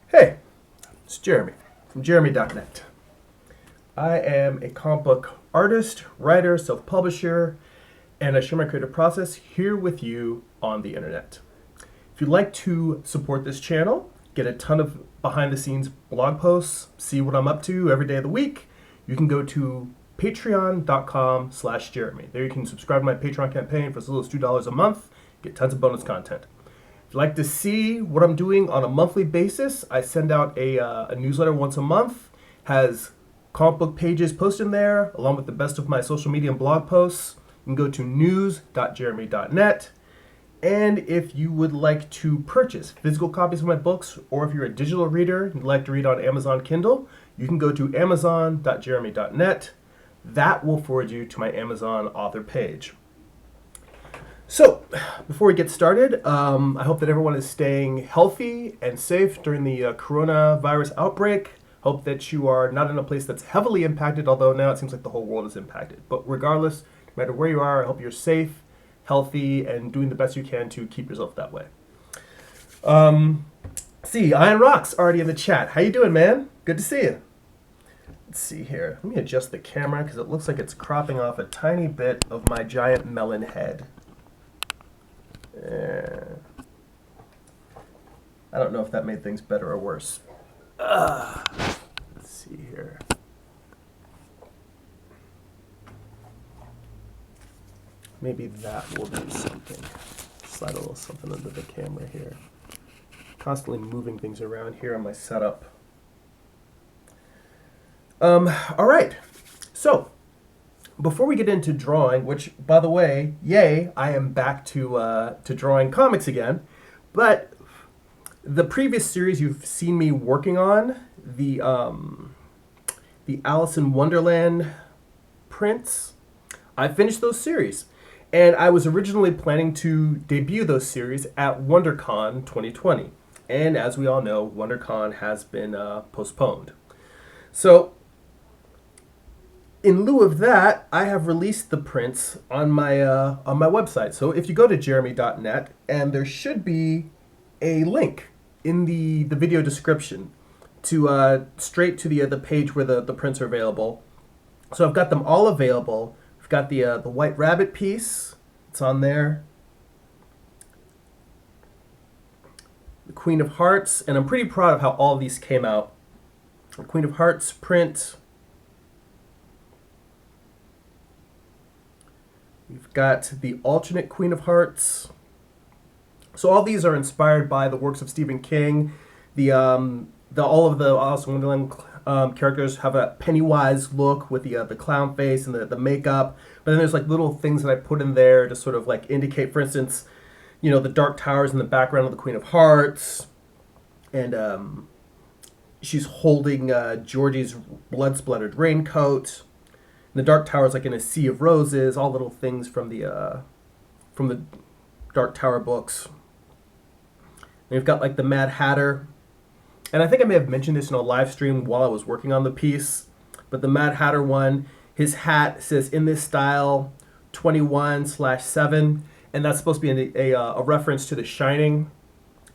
Hey, it's Jeremy from Jeremy.net. I am a comic book artist, writer, self-publisher, and I share my creative process here with you on the internet. If you'd like to support this channel, get a ton of behind-the-scenes blog posts, see what I'm up to every day of the week, you can go to patreon.com/Jeremy. There you can subscribe to my Patreon campaign for as little as $2 a month, get tons of bonus content. If you'd like to see what I'm doing on a monthly basis, I send out a newsletter once a month. Has comic book pages posted in there, along with the best of my social media and blog posts. You can go to news.jeremy.net. And if you would like to purchase physical copies of my books, or if you're a digital reader and you'd like to read on Amazon Kindle, you can go to amazon.jeremy.net. That will forward you to my Amazon author page. So, before we get started, I hope that everyone is staying healthy and safe during the coronavirus outbreak. Hope that you are not in a place that's heavily impacted, although now it seems like the whole world is impacted. But regardless, no matter where you are, I hope you're safe, healthy, and doing the best you can to keep yourself that way. See, Iron Rock's already in the chat. How you doing, man? Good to see you. Let's see here. Let me adjust the camera because it looks like it's cropping off a tiny bit of my giant melon head. I don't know if that made things better or worse. Let's see here. Maybe that will do something. Slide a little something under the camera here. Constantly moving things around here on my setup. All right. So, before we get into drawing, which, by the way, yay, I am back to drawing comics again. But the previous series you've seen me working on, the Alice in Wonderland prints, I finished those series. And I was originally planning to debut those series at WonderCon 2020. And as we all know, WonderCon has been postponed. So, in lieu of that, I have released the prints on my website. So if you go to jeremy.net, and there should be a link in the video description to straight to the page where the prints are available. So I've got them all available. We've got the White Rabbit piece. It's on there. The Queen of Hearts, and I'm pretty proud of how all of these came out. The Queen of Hearts print. We've got the alternate Queen of Hearts. So all these are inspired by the works of Stephen King. All of the Alice in Wonderland characters have a Pennywise look with the clown face and the makeup. But then there's like little things that I put in there to sort of like indicate, for instance, you know, the Dark Towers in the background of the Queen of Hearts, and she's holding Georgie's blood-splattered raincoat. The Dark Tower is like in a sea of roses, all little things from the Dark Tower books. And we've got like the Mad Hatter. And I think I may have mentioned this in a live stream while I was working on the piece. But the Mad Hatter one, his hat says, "In this style, 21/7. And that's supposed to be a reference to The Shining.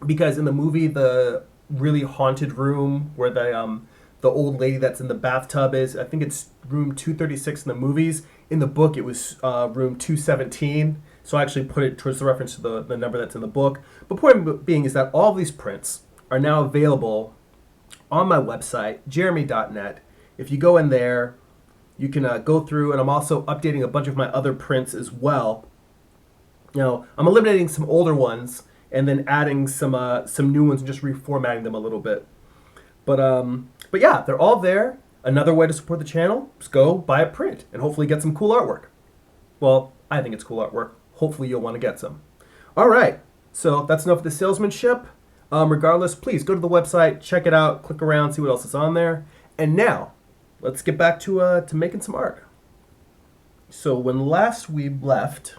Because in the movie, the really haunted room where the old lady that's in the bathtub is, I think it's room 236 in the movies. In the book, it was room 217. So I actually put it towards the reference to the number that's in the book. But point being is that all of these prints are now available on my website, jeremy.net. If you go in there, you can go through, and I'm also updating a bunch of my other prints as well. You know, I'm eliminating some older ones and then adding some new ones and just reformatting them a little bit. But yeah, they're all there. Another way to support the channel is go buy a print and hopefully get some cool artwork. Well, I think it's cool artwork. Hopefully you'll want to get some. All right, so that's enough of the salesmanship. Regardless, please go to the website, check it out, click around, see what else is on there. And now, let's get back to making some art. So when last we left,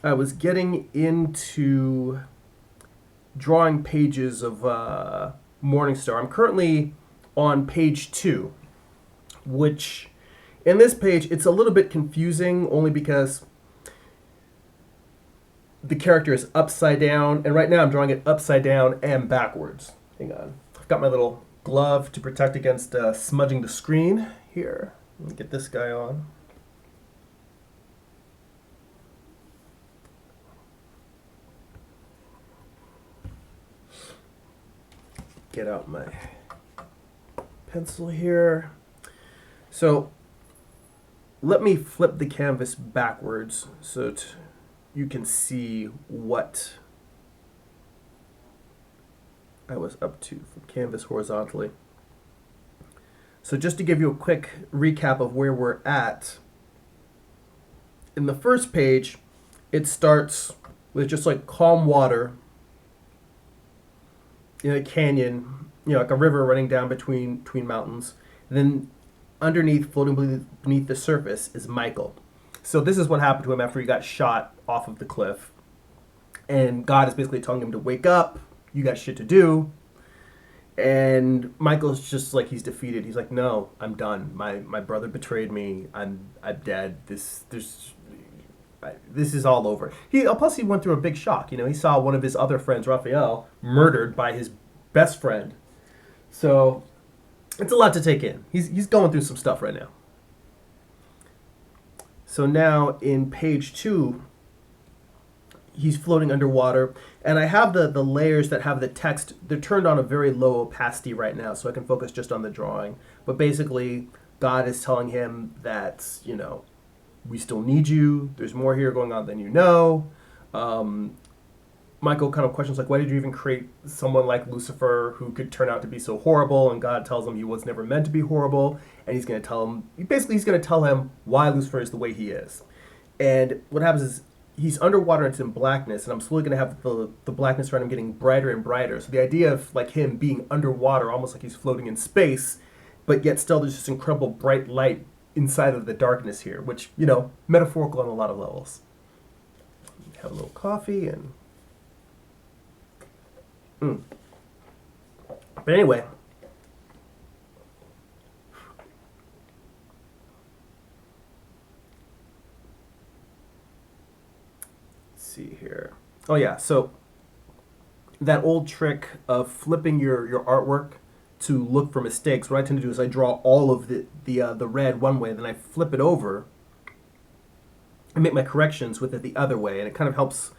I was getting into drawing pages of Morningstar. I'm currently on page 2, which in this page, it's a little bit confusing only because the character is upside down, and right now I'm drawing it upside down and backwards. Hang on. I've got my little glove to protect against smudging the screen here. Let me get this guy on. Get out my pencil here. So let me flip the canvas backwards so you can see what I was up to from canvas horizontally. So just to give you a quick recap of where we're at, in the first page, it starts with just like calm water in a canyon, like a river running down between mountains. And then underneath, floating beneath the surface, is Michael. So this is what happened to him after he got shot off of the cliff. And God is basically telling him to wake up, you got shit to do. And Michael's just like, he's defeated. He's like, no, I'm done. My brother betrayed me. I'm dead. This is all over. Plus he went through a big shock. He saw one of his other friends, Raphael, murdered by his best friend. So it's a lot to take in. He's going through some stuff right now. So now in page 2, he's floating underwater, and I have the layers that have the text. They're turned on a very low opacity right now, so I can focus just on the drawing. But basically, God is telling him that, we still need you. There's more here going on than you know. Michael kind of questions, like, why did you even create someone like Lucifer who could turn out to be so horrible? And God tells him he was never meant to be horrible. And he's going to tell him why Lucifer is the way he is. And what happens is he's underwater and it's in blackness. And I'm slowly going to have the blackness around him getting brighter and brighter. So the idea of like him being underwater, almost like he's floating in space, but yet still there's this incredible bright light inside of the darkness here, which, metaphorical on a lot of levels. Have a little coffee and... But anyway, let's see here. Oh yeah, so that old trick of flipping your artwork to look for mistakes, what I tend to do is I draw all of the red one way, then I flip it over and make my corrections with it the other way, and it kind of helps.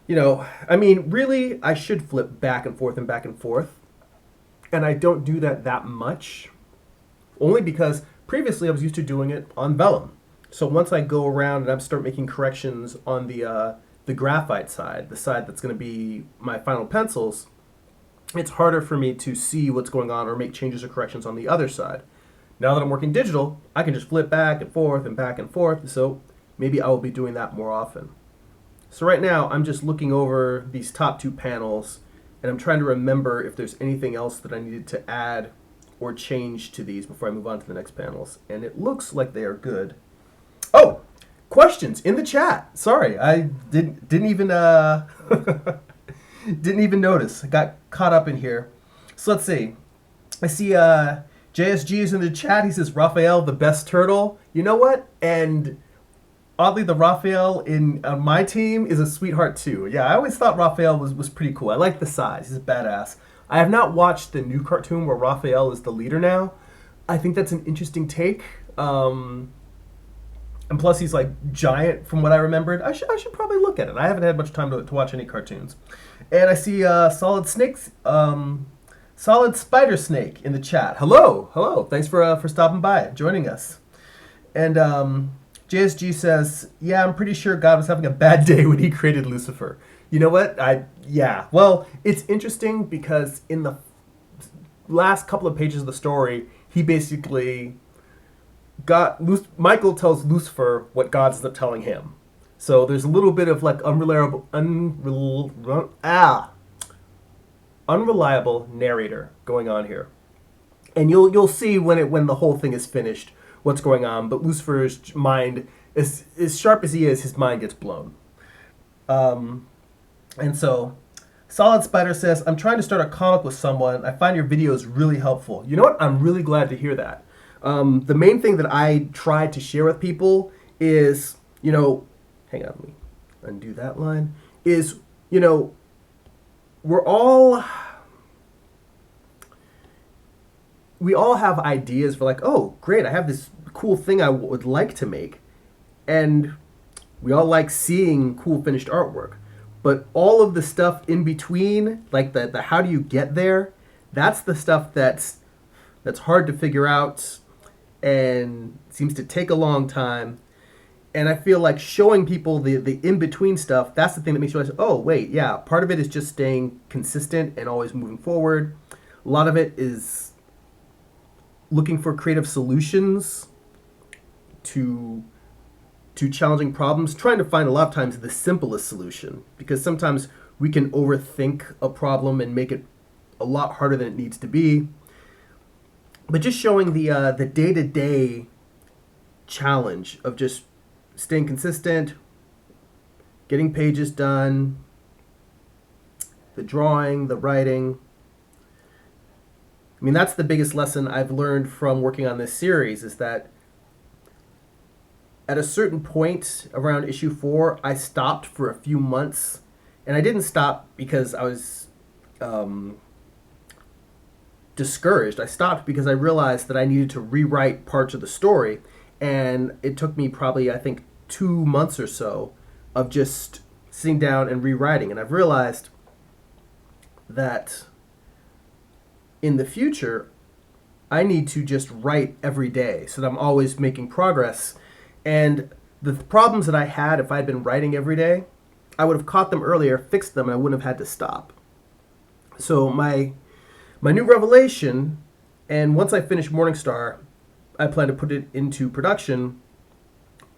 Really, I should flip back and forth and back and forth. And I don't do that much. Only because previously I was used to doing it on vellum. So once I go around and I start making corrections on the graphite side, the side that's going to be my final pencils, it's harder for me to see what's going on or make changes or corrections on the other side. Now that I'm working digital, I can just flip back and forth and back and forth. So maybe I will be doing that more often. So right now, I'm just looking over these top 2 panels, and I'm trying to remember if there's anything else that I needed to add or change to these before I move on to the next panels. And it looks like they are good. Oh, questions in the chat. Sorry, I didn't even didn't even notice. I got caught up in here. So let's see. I see JSG is in the chat. He says Raphael, the best turtle. You know what? And oddly, the Raphael in my team is a sweetheart too. Yeah, I always thought Raphael was pretty cool. I like the size. He's a badass. I have not watched the new cartoon where Raphael is the leader now. I think that's an interesting take. And plus, he's like giant from what I remembered. I should probably look at it. I haven't had much time to watch any cartoons. And I see Solid Spider Snake in the chat. Hello. Thanks for stopping by, joining us. And JSG says, yeah, I'm pretty sure God was having a bad day when he created Lucifer. You know what? Well, it's interesting because in the last couple of pages of the story, he basically Michael tells Lucifer what God's telling him. So there's a little bit of like unreliable narrator going on here. And you'll see when the whole thing is finished what's going on, but Lucifer's mind, as sharp as he is, his mind gets blown. And so, Solid Spider says, I'm trying to start a comic with someone. I find your videos really helpful. You know what? I'm really glad to hear that. The main thing that I try to share with people is, hang on, let me undo that line, is, you know, we're all we all have ideas for like, oh, great, I have this cool thing I would like to make. And we all like seeing cool finished artwork. But all of the stuff in between, like the how do you get there, that's the stuff that's hard to figure out and seems to take a long time. And I feel like showing people the in-between stuff, that's the thing that makes you realize, oh, wait, yeah, part of it is just staying consistent and always moving forward. A lot of it is looking for creative solutions to challenging problems, trying to find a lot of times the simplest solution, because sometimes we can overthink a problem and make it a lot harder than it needs to be. But just showing the day-to-day challenge of just staying consistent, getting pages done, the drawing, the writing. I mean, that's the biggest lesson I've learned from working on this series, is that at a certain point around issue 4, I stopped for a few months. And I didn't stop because I was discouraged. I stopped because I realized that I needed to rewrite parts of the story. And it took me probably, I think, 2 months or so of just sitting down and rewriting. And I've realized that in the future, I need to just write every day so that I'm always making progress. And the problems that I had, if I had been writing every day, I would have caught them earlier, fixed them, and I wouldn't have had to stop. So my new revelation, and once I finish Morningstar, I plan to put it into production,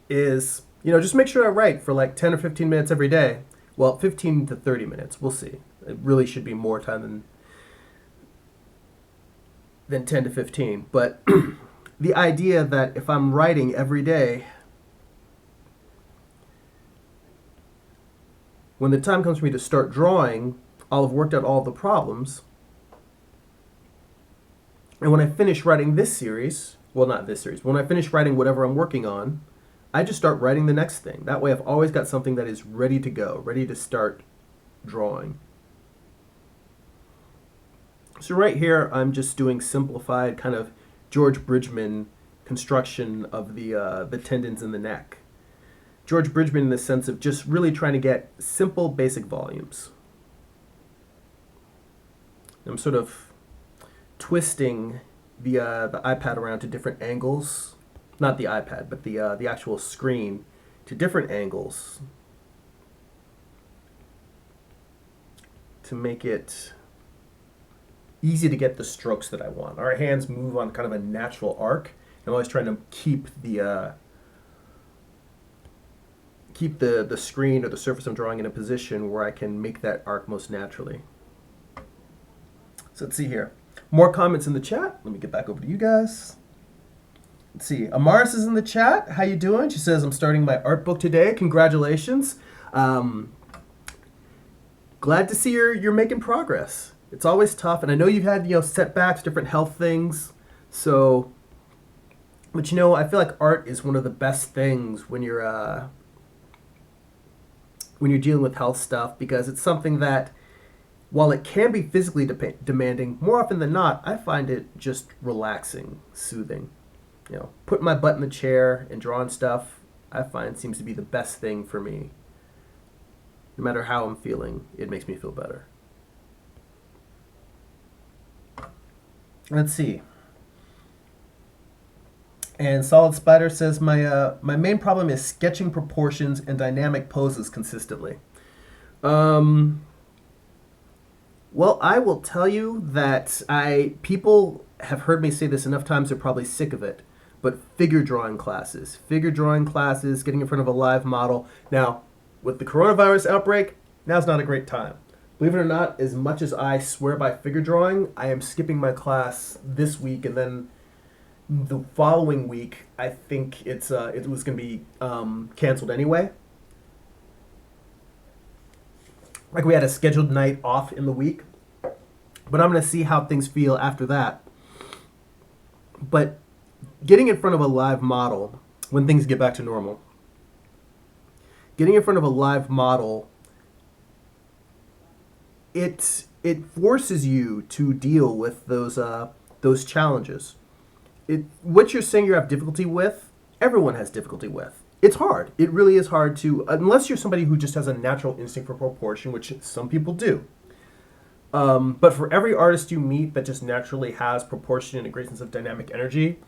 is, just make sure I write for like 10 or 15 minutes every day. Well, 15 to 30 minutes, we'll see. It really should be more time than 10 to 15. But the idea that if I'm writing every day, when the time comes for me to start drawing, I'll have worked out all the problems. And when I finish writing this series, well, not this series, when I finish writing whatever I'm working on, I just start writing the next thing. That way I've always got something that is ready to go, ready to start drawing. So right here, I'm just doing simplified kind of George Bridgman construction of the tendons in the neck. George Bridgman in the sense of just really trying to get simple, basic volumes. I'm sort of twisting the iPad around to different angles. Not the iPad, but the actual screen to different angles to make it easy to get the strokes that I want. Our hands move on kind of a natural arc. I'm always trying to keep the screen or the surface I'm drawing in a position where I can make that arc most naturally. So let's see here. More comments in the chat. Let me get back over to you guys. Let's see. Amaris is in the chat. How you doing? She says, I'm starting my art book today. Congratulations. Glad to see you're making progress. It's always tough, and I know you've had setbacks, different health things. So, but I feel like art is one of the best things when you're dealing with health stuff, because it's something that, while it can be physically demanding, more often than not, I find it just relaxing, soothing. Putting my butt in the chair and drawing stuff, I find seems to be the best thing for me. No matter how I'm feeling, it makes me feel better. Let's see. And Solid Spider says, my main problem is sketching proportions and dynamic poses consistently. Well, I will tell you that people have heard me say this enough times, they're probably sick of it, but figure drawing classes, getting in front of a live model. Now, with the coronavirus outbreak, now's not a great time. Believe it or not, as much as I swear by figure drawing, I am skipping my class this week, and then the following week, I think it was going to be canceled anyway. Like, we had a scheduled night off in the week, but I'm going to see how things feel after that. But getting in front of a live model, when things get back to normal, getting in front of a live model it forces you to deal with those challenges. What you're saying you have difficulty with, everyone has difficulty with. It's hard. It really is hard to, unless you're somebody who just has a natural instinct for proportion, which some people do. But for every artist you meet that just naturally has proportion and a great sense of dynamic energy,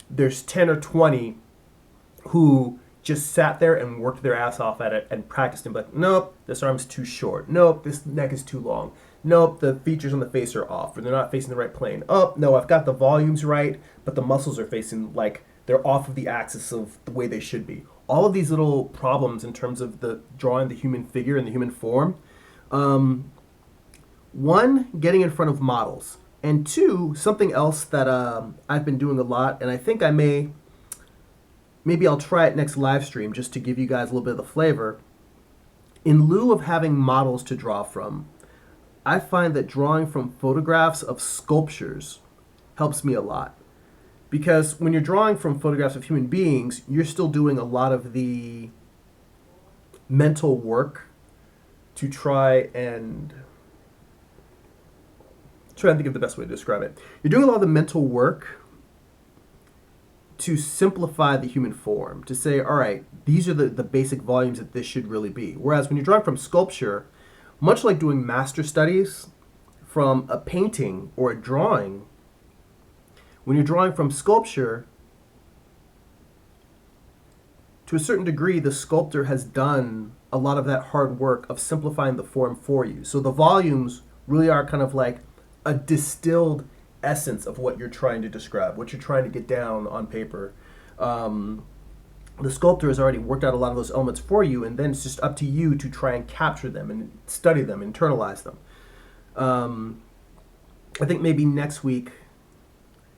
there's 10 or 20 who just sat there and worked their ass off at it and practiced and be like, nope, this arm's too short. Nope, this neck is too long. Nope, the features on the face are off or they're not facing the right plane. Oh, no, I've got the volumes right, but the muscles are facing like they're off of the axis of the way they should be. All of these little problems in terms of the drawing the human figure and the human form. One, getting in front of models. And two, something else that I've been doing a lot, and I think maybe I'll try it next live stream just to give you guys a little bit of the flavor. In lieu of having models to draw from, I find that drawing from photographs of sculptures helps me a lot. Because when you're drawing from photographs of human beings, you're still doing a lot of the mental work to try and think of the best way to describe it. You're doing a lot of the mental work to simplify the human form, to say, all right, these are the basic volumes that this should really be. Whereas when you're drawing from sculpture, much like doing master studies from a painting or a drawing, when you're drawing from sculpture, to a certain degree, the sculptor has done a lot of that hard work of simplifying the form for you. So the volumes really are kind of like a distilled essence of what you're trying to describe, what you're trying to get down on paper. The sculptor has already worked out a lot of those elements for you, and then it's just up to you to try and capture them and study them, internalize them. I think maybe next week,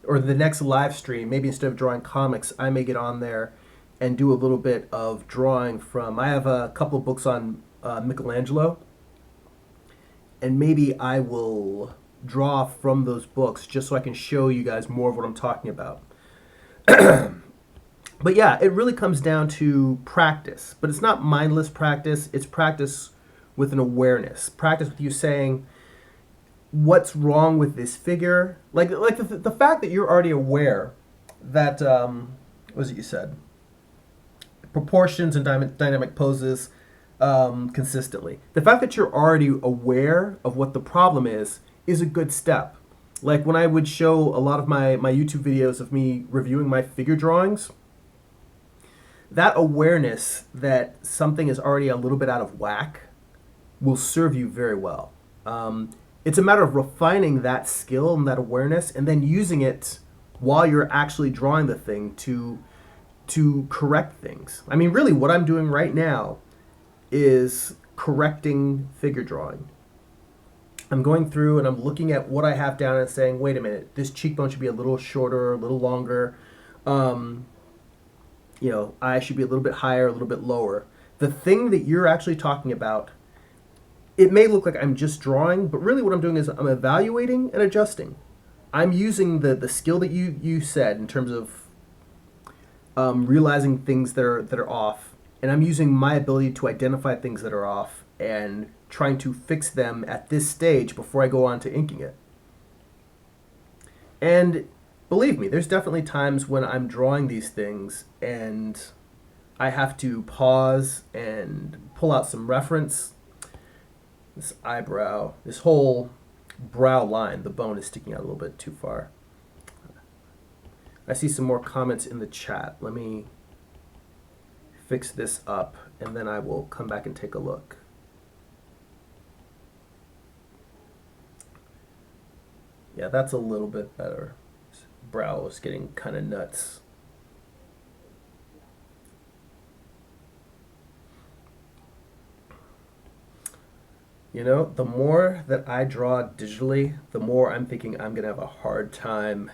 or the next live stream, maybe instead of drawing comics, I may get on there and do a little bit of drawing from, I have a couple of books on Michelangelo, and maybe I will draw from those books just so I can show you guys more of what I'm talking about. But yeah, it really comes down to practice. But it's not mindless practice. It's practice with an awareness. Practice with you saying, what's wrong with this figure? Like the fact that you're already aware that, what was it you said? Proportions and dynamic poses consistently. The fact that you're already aware of what the problem is a good step. Like when I would show a lot of my YouTube videos of me reviewing my figure drawings, that awareness that something is already a little bit out of whack will serve you very well. It's a matter of refining that skill and that awareness and then using it while you're actually drawing the thing to correct things. I mean, really what I'm doing right now is correcting figure drawing. I'm going through and I'm looking at what I have down and saying, wait a minute, this cheekbone should be a little shorter, a little longer. Eye should be a little bit higher, a little bit lower. The thing that you're actually talking about, it may look like I'm just drawing, but really what I'm doing is I'm evaluating and adjusting. I'm using the skill that you said in terms of realizing things that are off, and I'm using my ability to identify things that are off and trying to fix them at this stage before I go on to inking it. And believe me, there's definitely times when I'm drawing these things and I have to pause and pull out some reference. This eyebrow, this whole brow line, the bone is sticking out a little bit too far. I see some more comments in the chat. Let me fix this up and then I will come back and take a look. Yeah, that's a little bit better. This brow is getting kind of nuts. You know, the more that I draw digitally, the more I'm thinking I'm going to have a hard time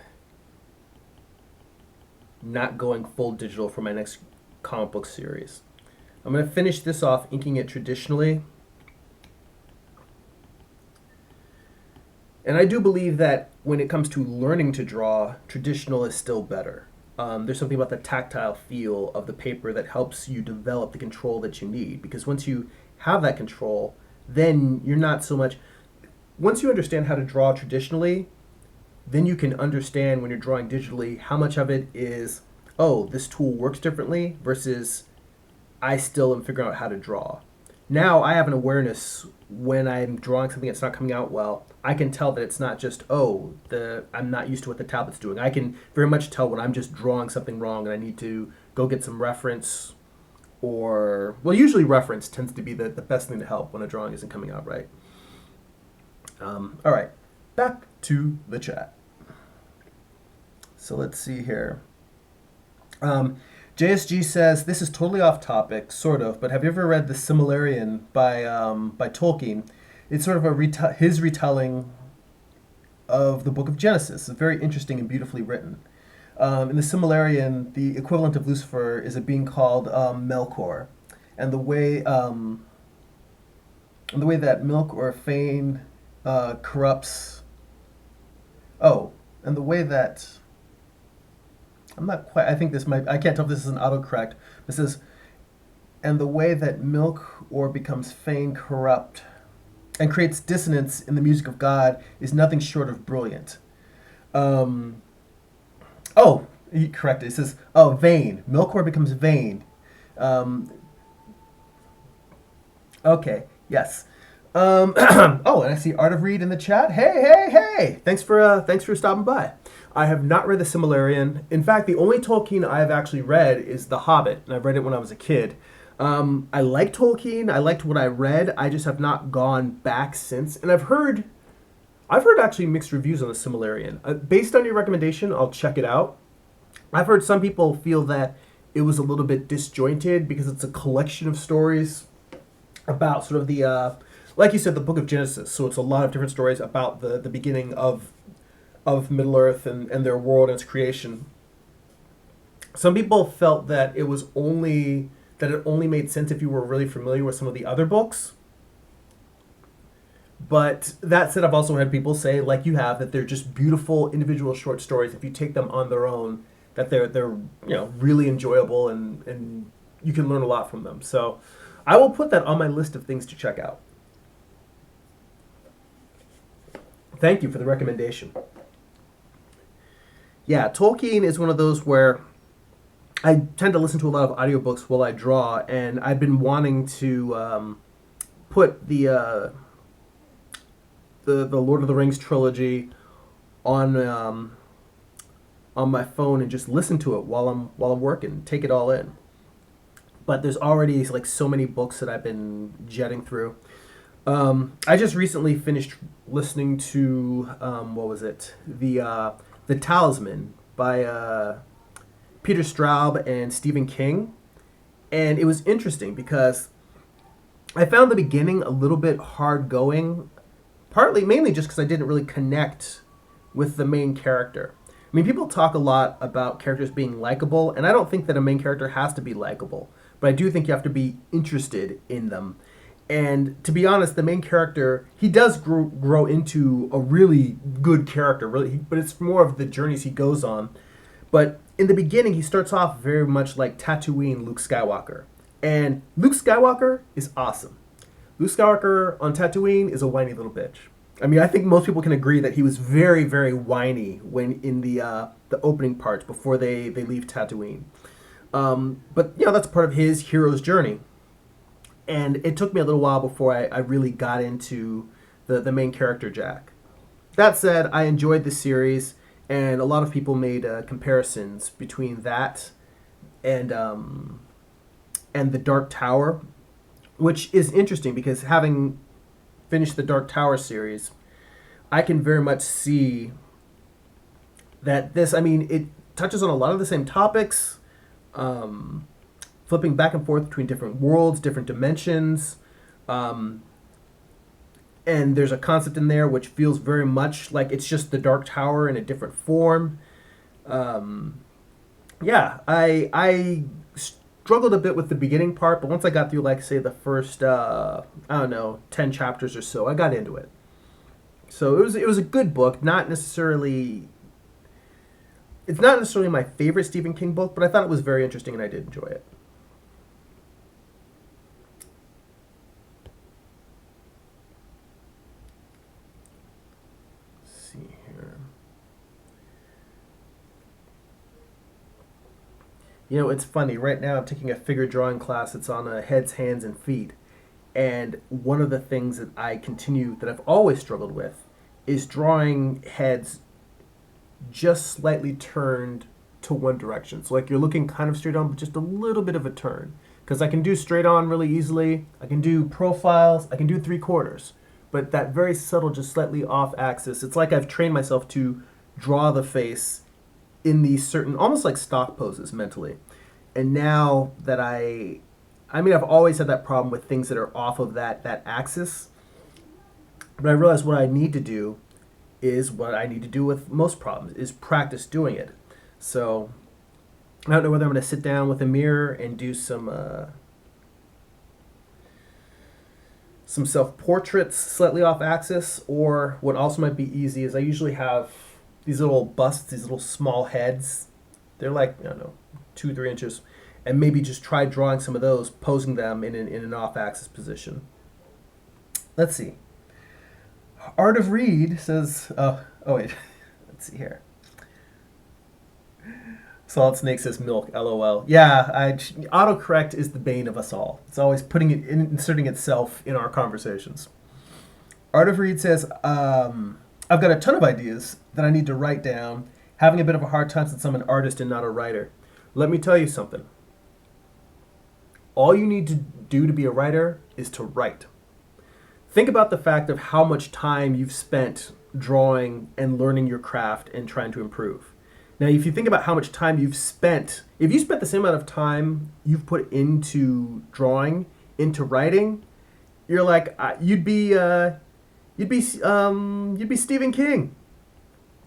not going full digital for my next comic book series. I'm going to finish this off inking it traditionally. And I do believe that when it comes to learning to draw, traditional is still better. There's something about the tactile feel of the paper that helps you develop the control that you need. Because once you have that control, then you're not so much... once you understand how to draw traditionally, then you can understand when you're drawing digitally how much of it is, oh, this tool works differently versus I still am figuring out how to draw. Now I have an awareness when I'm drawing something that's not coming out well. I can tell that it's not just, oh, I'm not used to what the tablet's doing. I can very much tell when I'm just drawing something wrong and I need to go get some reference, or, well, usually reference tends to be the best thing to help when a drawing isn't coming out right. All right, back to the chat. So let's see here. JSG says, this is totally off topic, sort of, but have you ever read The Similarian by Tolkien? It's sort of his retelling of the book of Genesis. It's very interesting and beautifully written. In The Similarian, the equivalent of Lucifer is a being called Melkor. And the way that Melkor Fane corrupts... Oh, and the way that... I'm not quite... I think this might... I can't tell if this is an autocorrect. It says, and the way that Melkor becomes Fane corrupt and creates dissonance in the music of God is nothing short of brilliant. Oh, he corrected. It says, oh, vain. Melkor becomes vain. Okay, yes. Oh, and I see Art of Read in the chat. Hey! Thanks for stopping by. I have not read The Similarian. In fact, the only Tolkien I've actually read is The Hobbit, and I've read it when I was a kid. I like Tolkien. I liked what I read. I just have not gone back since. And I've heard actually mixed reviews on The Similarian. Based on your recommendation, I'll check it out. I've heard some people feel that it was a little bit disjointed because it's a collection of stories about sort of the, like you said, the book of Genesis. So it's a lot of different stories about the beginning of Middle-earth and their world and its creation. Some people felt that it only made sense if you were really familiar with some of the other books. But that said, I've also had people say, like you have, that they're just beautiful individual short stories. If you take them on their own, that they're really enjoyable and you can learn a lot from them. So I will put that on my list of things to check out. Thank you for the recommendation. Yeah, Tolkien is one of those where I tend to listen to a lot of audiobooks while I draw, and I've been wanting to put the Lord of the Rings trilogy on my phone and just listen to it while I'm working, take it all in. But there's already like so many books that I've been jetting through. I just recently finished listening to what was it? The Talisman by Peter Straub and Stephen King, and it was interesting because I found the beginning a little bit hard going. Mainly just because I didn't really connect with the main character. I mean, people talk a lot about characters being likable, and I don't think that a main character has to be likable, but I do think you have to be interested in them. And to be honest, the main character, he does grow into a really good character, but it's more of the journeys he goes on. But in the beginning, he starts off very much like Tatooine Luke Skywalker. And Luke Skywalker is awesome. Luke Skywalker on Tatooine is a whiny little bitch. I mean, I think most people can agree that he was very, very whiny when in the opening parts before they leave Tatooine. But, that's part of his hero's journey. And it took me a little while before I really got into the main character, Jack. That said, I enjoyed the series, and a lot of people made comparisons between that and the Dark Tower, which is interesting because having finished the Dark Tower series, I can very much see that it touches on a lot of the same topics, flipping back and forth between different worlds, different dimensions, and there's a concept in there which feels very much like it's just the Dark Tower in a different form. I struggled a bit with the beginning part, but once I got through, like, say, the first, 10 chapters or so, I got into it. So it was a good book, it's not necessarily my favorite Stephen King book, but I thought it was very interesting and I did enjoy it. You know, it's funny. Right now, I'm taking a figure drawing class. It's on heads, hands, and feet. And one of the things that I've always struggled with, is drawing heads just slightly turned to one direction. So, like, you're looking kind of straight on, but just a little bit of a turn. Because I can do straight on really easily. I can do profiles. I can do three quarters. But that very subtle, just slightly off axis, it's like I've trained myself to draw the face in these certain, almost like stock poses mentally. And now that I mean, I've always had that problem with things that are off of that axis. But I realized what I need to do is what I need to do with most problems, is practice doing it. So I don't know whether I'm going to sit down with a mirror and do some self-portraits slightly off axis, or what also might be easy is I usually have these little busts, these little small heads. They're like, I don't know, 2-3 inches, and maybe just try drawing some of those, posing them in an off-axis position. Let's see. Art of Read says, oh wait, let's see here. Solid Snake says milk, LOL. Yeah, autocorrect is the bane of us all. It's always inserting itself in our conversations. Art of Read says, I've got a ton of ideas that I need to write down, having a bit of a hard time since I'm an artist and not a writer. Let me tell you something. All you need to do to be a writer is to write. Think about the fact of how much time you've spent drawing and learning your craft and trying to improve. Now, if you think about how much time you've spent, if you spent the same amount of time you've put into drawing, into writing, you're like, you'd be Stephen King.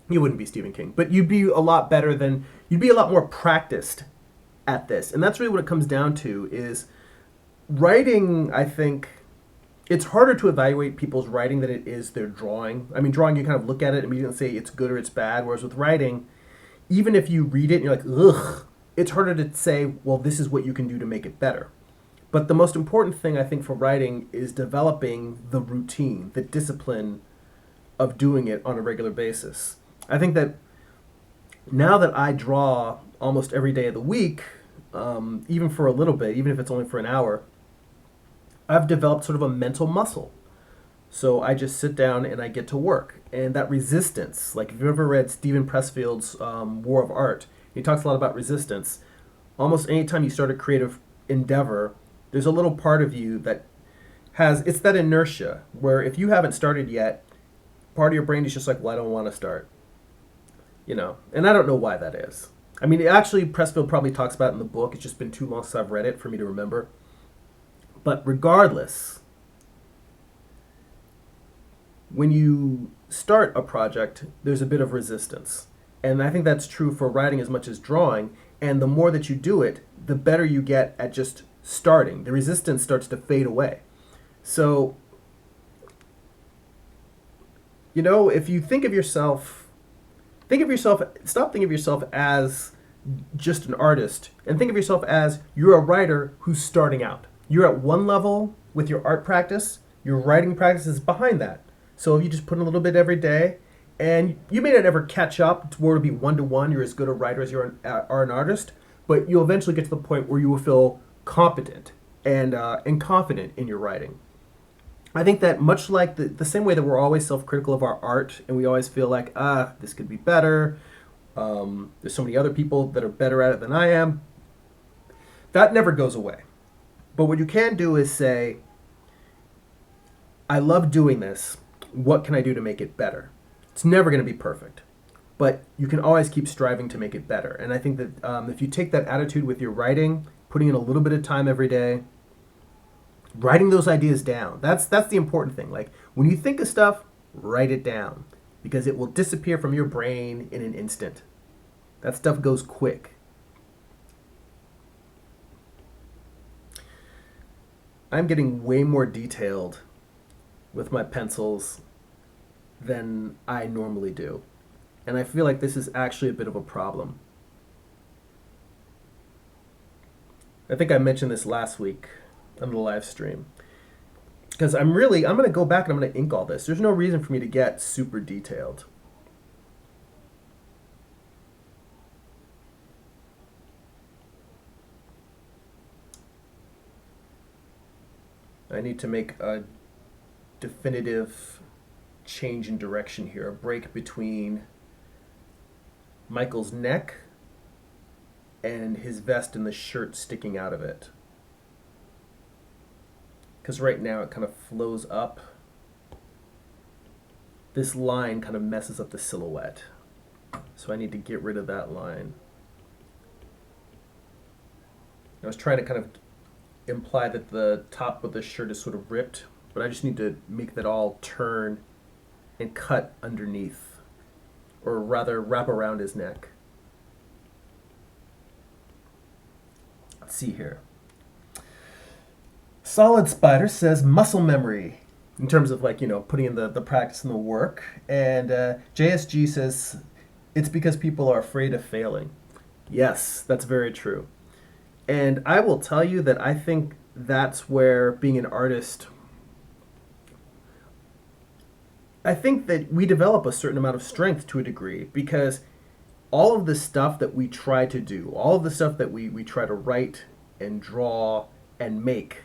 You wouldn't be Stephen King, but you'd be you'd be a lot more practiced at this. And that's really what it comes down to, is writing. I think it's harder to evaluate people's writing than it is their drawing. I mean, drawing, you kind of look at it and immediately say it's good or it's bad, whereas with writing, even if you read it and you're like, ugh, it's harder to say, well, this is what you can do to make it better. But the most important thing, I think, for writing is developing the routine, the discipline of doing it on a regular basis. I think that now that I draw almost every day of the week, even for a little bit, even if it's only for an hour, I've developed sort of a mental muscle. So I just sit down and I get to work. And that resistance, like if you've ever read Stephen Pressfield's War of Art, he talks a lot about resistance. Almost any time you start a creative endeavor, there's a little part of you that it's that inertia where if you haven't started yet, part of your brain is just like, well, I don't want to start. You know, and I don't know why that is. I mean, actually, Pressfield probably talks about it in the book. It's just been too long since I've read it for me to remember. But regardless, when you start a project, there's a bit of resistance. And I think that's true for writing as much as drawing. And the more that you do it, the better you get at just starting. The resistance starts to fade away. So, you know, if you stop thinking of yourself as just an artist, and think of yourself as you're a writer who's starting out. You're at one level with your art practice, your writing practice is behind that. So if you just put in a little bit every day, and you may not ever catch up to where to be one-to-one, you're as good a writer as you are an artist, but you'll eventually get to the point where you will feel competent and confident in your writing. I think that much like the same way that we're always self-critical of our art, and we always feel like, this could be better, there's so many other people that are better at it than I am, that never goes away. But what you can do is say, I love doing this. What can I do to make it better? It's never going to be perfect, but you can always keep striving to make it better. And I think that if you take that attitude with your writing, putting in a little bit of time every day, writing those ideas down, that's the important thing. Like, when you think of stuff, write it down, because it will disappear from your brain in an instant. That stuff goes quick. I'm getting way more detailed with my pencils than I normally do. And I feel like this is actually a bit of a problem. I think I mentioned this last week on the live stream. Because I'm going to go back and I'm going to ink all this. There's no reason for me to get super detailed. I need to make a definitive change in direction here, a break between Michael's neck and his vest and the shirt sticking out of it. Because right now it kind of flows up. This line kind of messes up the silhouette. So I need to get rid of that line. I was trying to kind of imply that the top of the shirt is sort of ripped, but I just need to make that all turn and cut underneath, or rather wrap around his neck. Let's see here. Solid Spider says muscle memory, in terms of like, putting in the practice and the work. And JSG says it's because people are afraid of failing. Yes, that's very true. And I will tell you that I think that's where being an artist, I think that we develop a certain amount of strength to a degree, because all of the stuff that we try to do, all of the stuff that we try to write and draw and make,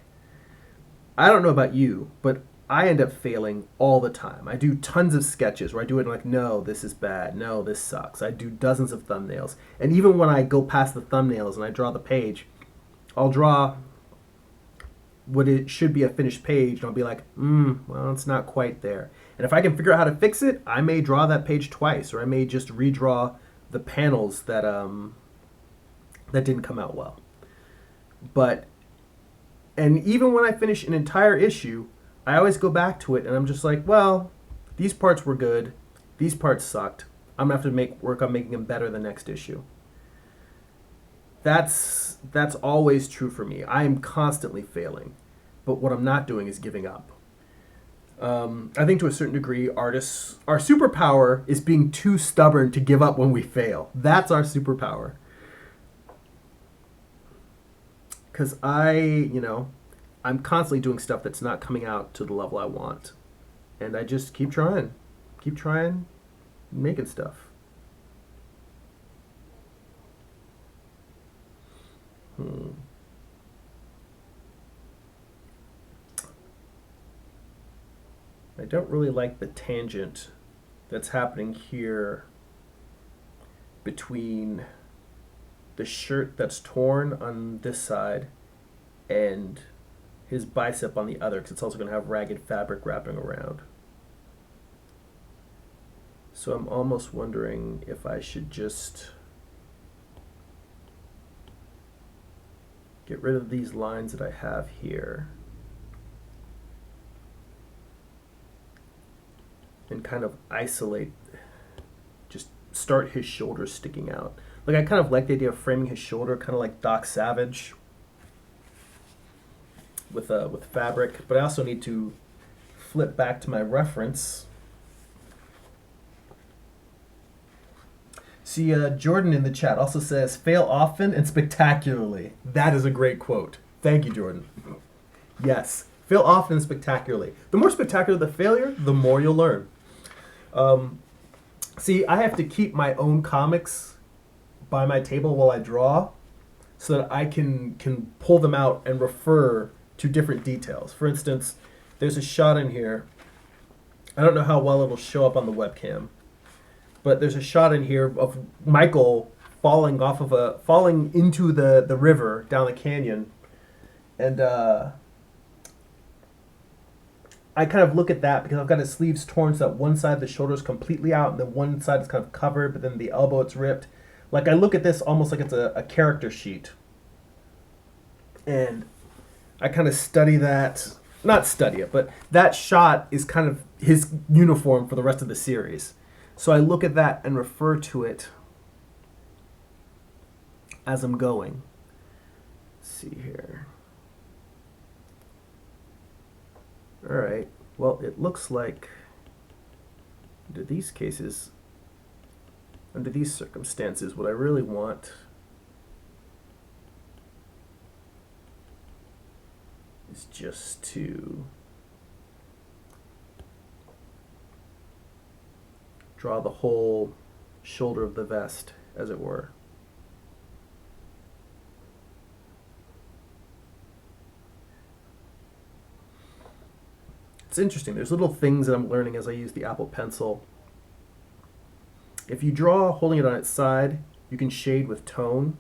I don't know about you, but I end up failing all the time. I do tons of sketches where I do it like, no, this is bad. No, this sucks. I do dozens of thumbnails. And even when I go past the thumbnails and I draw the page, I'll draw what it should be a finished page, and I'll be like, well, it's not quite there. And if I can figure out how to fix it, I may draw that page twice, or I may just redraw the panels that didn't come out well. And even when I finish an entire issue, I always go back to it and I'm just like, well, these parts were good, these parts sucked. I'm gonna have to work on making them better the next issue. That's always true for me. I am constantly failing, but what I'm not doing is giving up. I think to a certain degree, artists, our superpower is being too stubborn to give up when we fail. That's our superpower. Because I'm constantly doing stuff that's not coming out to the level I want. And I just keep trying, making stuff. I don't really like the tangent that's happening here between the shirt that's torn on this side and his bicep on the other, because it's also going to have ragged fabric wrapping around. So I'm almost wondering if I should just get rid of these lines that I have here and kind of isolate, just start his shoulders sticking out. Like, I kind of like the idea of framing his shoulder, kind of like Doc Savage with fabric, but I also need to flip back to my reference. See, Jordan in the chat also says, fail often and spectacularly. That is a great quote. Thank you, Jordan. Yes, fail often and spectacularly. The more spectacular the failure, the more you'll learn. See, I have to keep my own comics by my table while I draw so that I can pull them out and refer to different details. For instance, there's a shot in here. I don't know how well it'll show up on the webcam, but there's a shot in here of Michael falling into the river down the canyon, and I kind of look at that because I've got his sleeves torn so that one side of the shoulder is completely out and then one side is kind of covered, but then the elbow it's ripped. Like, I look at this almost like it's a character sheet, and I kind of study that. Not study it, but that shot is kind of his uniform for the rest of the series. So I look at that and refer to it as I'm going. Let's see here. All right. Well, it looks like under these cases, under these circumstances, what I really want is just to draw the whole shoulder of the vest, as it were. it's interesting. There's little things that I'm learning as I use the Apple Pencil. If you draw holding it on its side, you can shade with tone.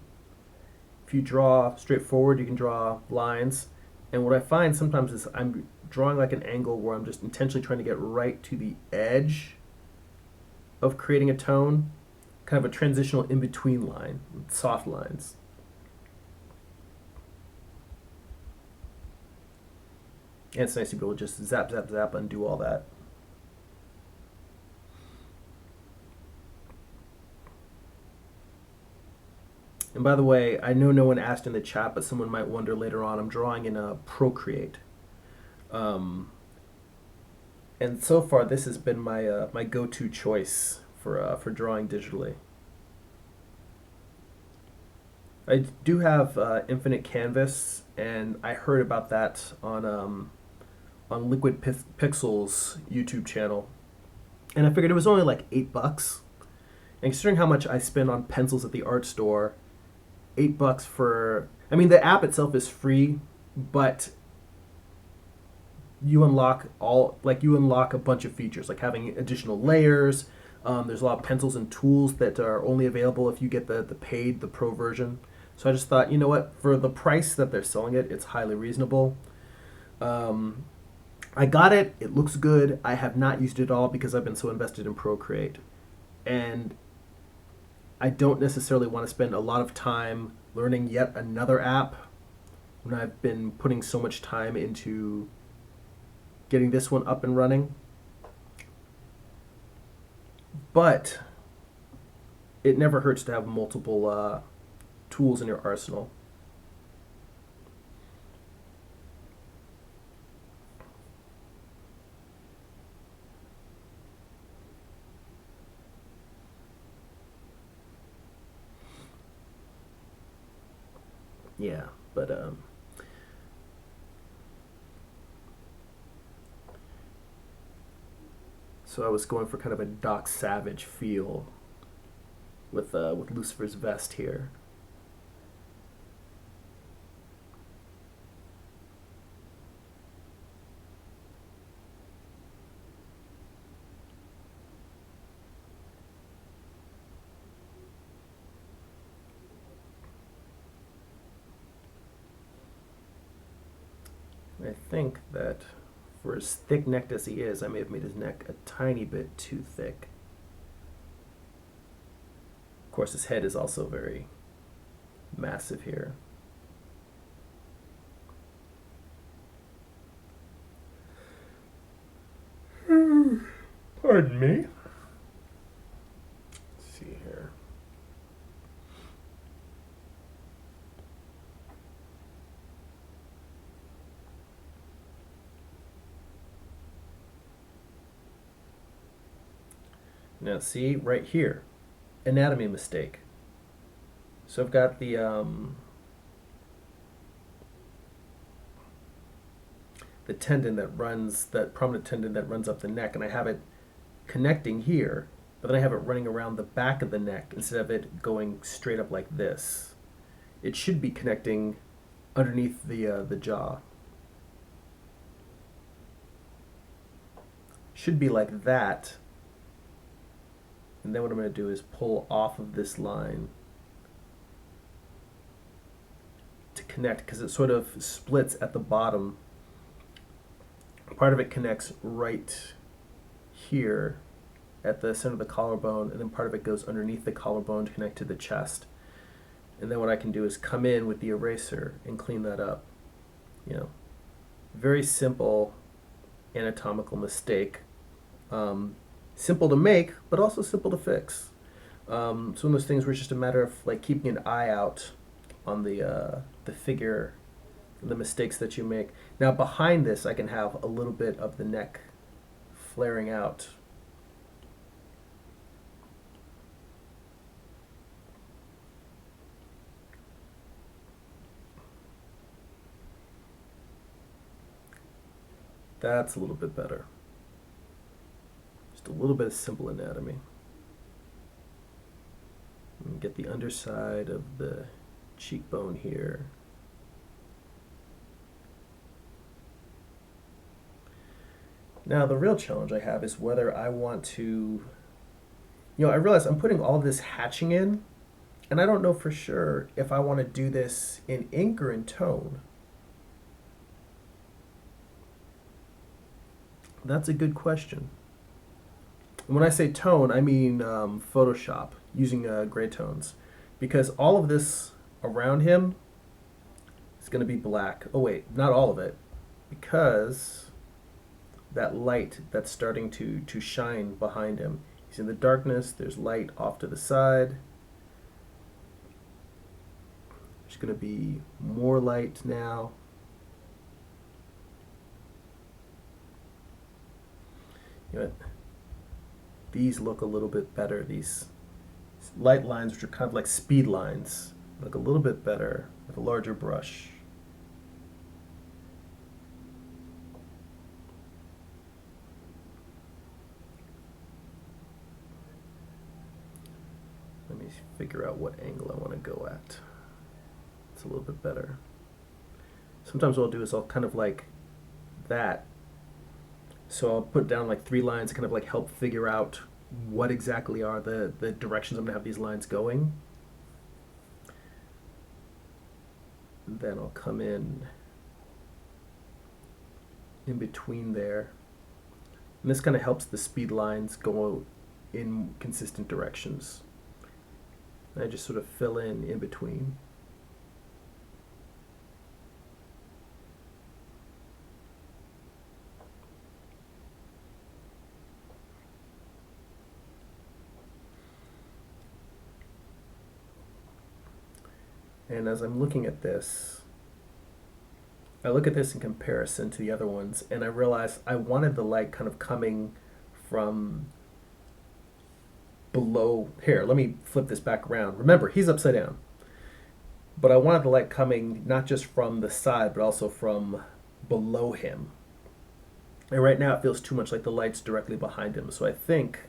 If you draw straightforward, you can draw lines. And what I find sometimes is I'm drawing like an angle where I'm just intentionally trying to get right to the edge of creating a tone, kind of a transitional in-between line, with soft lines. And it's nice to be able to just zap, zap, zap, and do all that. And by the way, I know no one asked in the chat, but someone might wonder later on, I'm drawing in Procreate. And so far, this has been my go-to choice for drawing digitally. I do have Infinite Canvas, and I heard about that on Liquid Pixel's YouTube channel, and I figured it was only like $8. And considering how much I spend on pencils at the art store, $8 for, I mean, the app itself is free, but you unlock a bunch of features, like having additional layers. There's a lot of pencils and tools that are only available if you get the pro version. So I just thought, you know what, for the price that they're selling it, it's highly reasonable. I got it. It looks good. I have not used it at all because I've been so invested in Procreate. And I don't necessarily want to spend a lot of time learning yet another app when I've been putting so much time into getting this one up and running. But it never hurts to have multiple tools in your arsenal. Yeah, but so I was going for kind of a Doc Savage feel with Lucifer's vest here. I think that for as thick-necked as he is, I may have made his neck a tiny bit too thick. Of course, his head is also very massive here. Pardon me. Let's see here. Now see, right here, anatomy mistake. So I've got the tendon that runs, that prominent tendon that runs up the neck, and I have it connecting here, but then I have it running around the back of the neck instead of it going straight up like this. It should be connecting underneath the jaw. Should be like that. And then what I'm going to do is pull off of this line to connect, because it sort of splits at the bottom. Part of it connects right here at the center of the collarbone, and then part of it goes underneath the collarbone to connect to the chest. And then what I can do is come in with the eraser and clean that up. You know, very simple anatomical mistake. Simple to make, but also simple to fix. So one of those things where it's just a matter of like keeping an eye out on the figure, the mistakes that you make. Now behind this, I can have a little bit of the neck flaring out. That's a little bit better. Just a little bit of simple anatomy. And get the underside of the cheekbone here. Now, the real challenge I have is whether I want to, I realize I'm putting all this hatching in, and I don't know for sure if I want to do this in ink or in tone. That's a good question. And when I say tone, I mean Photoshop, using gray tones. Because all of this around him is going to be black. Oh, wait, not all of it. Because that light that's starting to shine behind him. He's in the darkness, there's light off to the side. There's going to be more light now. These look a little bit better. These light lines, which are kind of like speed lines, look a little bit better with a larger brush. Let me figure out what angle I want to go at. It's a little bit better. Sometimes what I'll do is I'll kind of like that. So I'll put down like 3 lines to kind of like help figure out what exactly are the directions I'm going to have these lines going. And then I'll come in between there. And this kind of helps the speed lines go in consistent directions. And I just sort of fill in between. And as I'm looking at this, I look at this in comparison to the other ones, and I realize I wanted the light kind of coming from below. Here, let me flip this back around. Remember, he's upside down. But I wanted the light coming not just from the side, but also from below him. And right now it feels too much like the light's directly behind him. So I think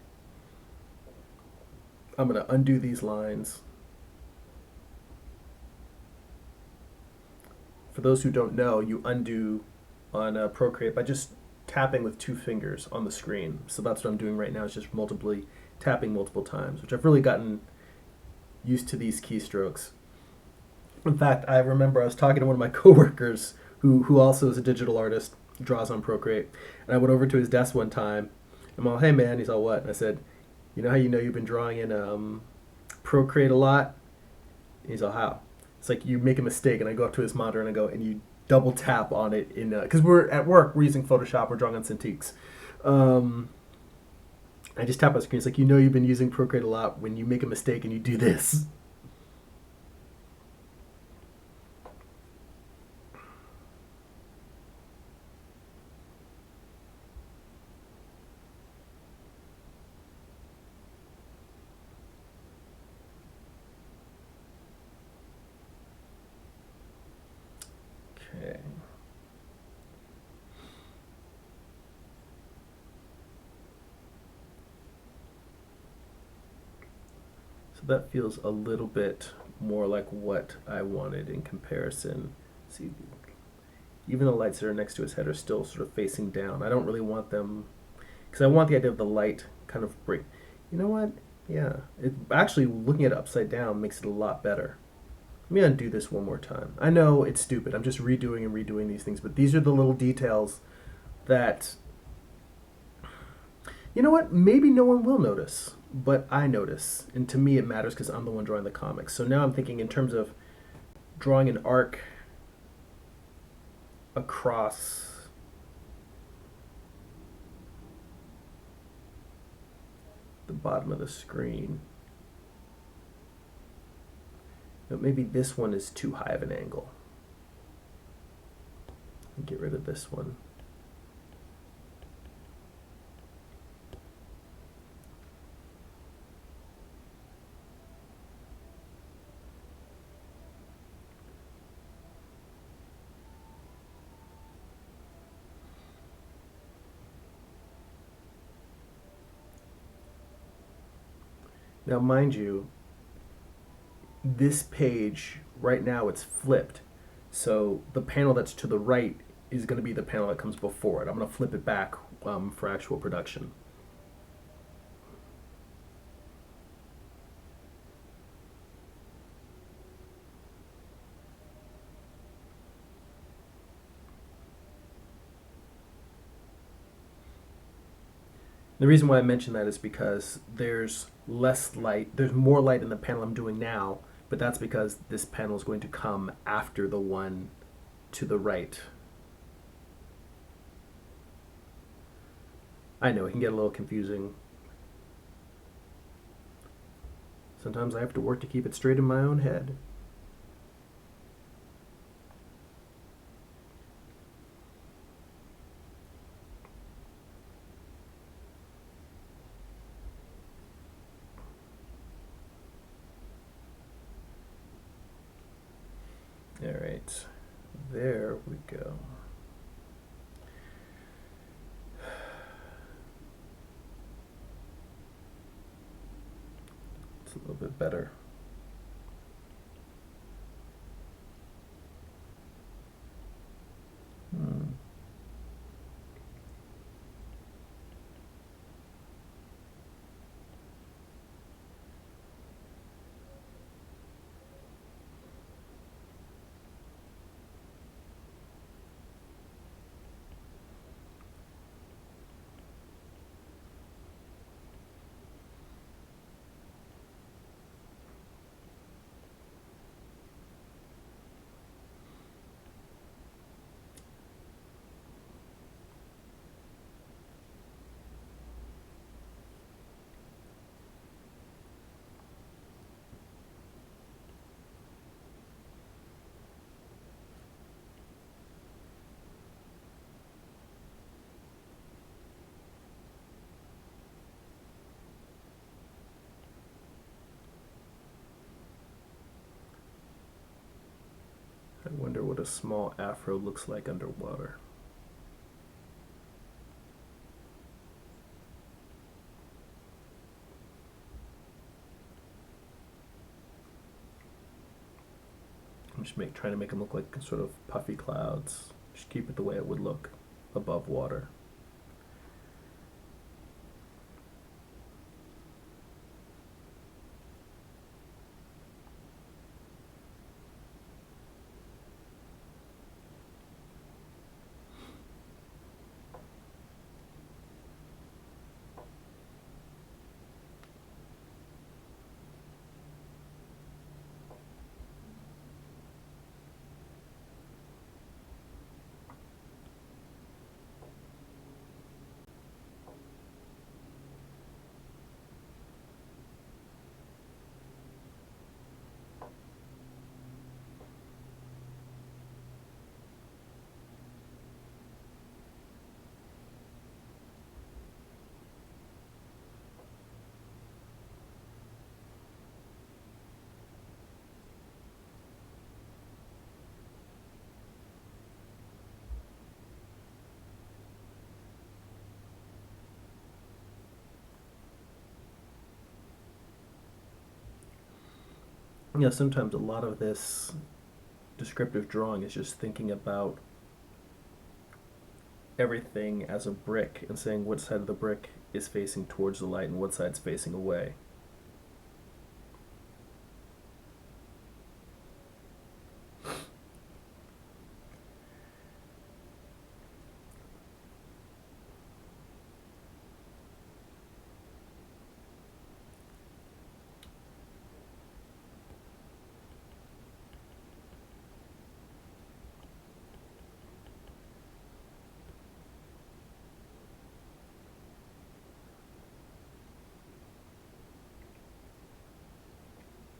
I'm going to undo these lines. For those who don't know, you undo on Procreate by just tapping with 2 fingers on the screen. So that's what I'm doing right now, is just tapping multiple times, which I've really gotten used to these keystrokes. In fact, I remember I was talking to one of my coworkers who also is a digital artist, draws on Procreate, and I went over to his desk one time. I'm all, hey man, he's all, what? And I said, you know how you know you've been drawing in Procreate a lot? And he's all, how? It's like you make a mistake, and I go up to his monitor and I go, and you double tap on it because we're at work, we're using Photoshop, we're drawing on Cintiqs. I just tap on the screen. It's like, you know you've been using Procreate a lot when you make a mistake and you do this. Okay. So that feels a little bit more like what I wanted in comparison. See, even the lights that are next to his head are still sort of facing down. I don't really want them, because I want the idea of the light kind of break. You know what? Yeah, actually looking at it upside down makes it a lot better. Let me undo this one more time. I know it's stupid. I'm just redoing and redoing these things, but these are the little details that, you know what? Maybe no one will notice, but I notice. And to me it matters because I'm the one drawing the comics. So now I'm thinking in terms of drawing an arc across the bottom of the screen. But maybe this one is too high of an angle. Get rid of this one. Now, mind you, this page, right now it's flipped. So the panel that's to the right is going to be the panel that comes before it. I'm going to flip it back for actual production. The reason why I mention that is because there's less light, there's more light in the panel I'm doing now, but that's because this panel is going to come after the one to the right. I know it can get a little confusing. Sometimes I have to work to keep it straight in my own head. All right, there we go. It's a little bit better. I wonder what a small afro looks like underwater. I'm just trying to make them look like sort of puffy clouds. Just keep it the way it would look above water. Sometimes a lot of this descriptive drawing is just thinking about everything as a brick and saying what side of the brick is facing towards the light and what side's facing away.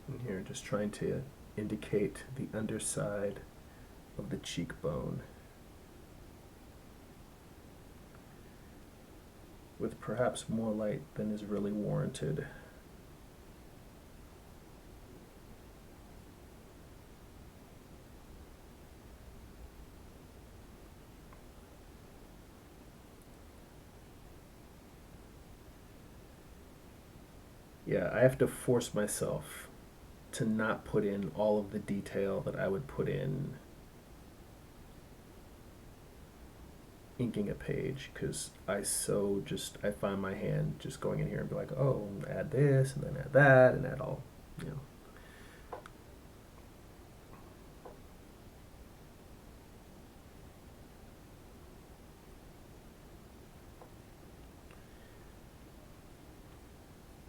And here, just trying to indicate the underside of the cheekbone with perhaps more light than is really warranted. Yeah, I have to force myself to not put in all of the detail that I would put in inking a page because I find my hand just going in here and be like, oh, add this and then add that and add all, you know.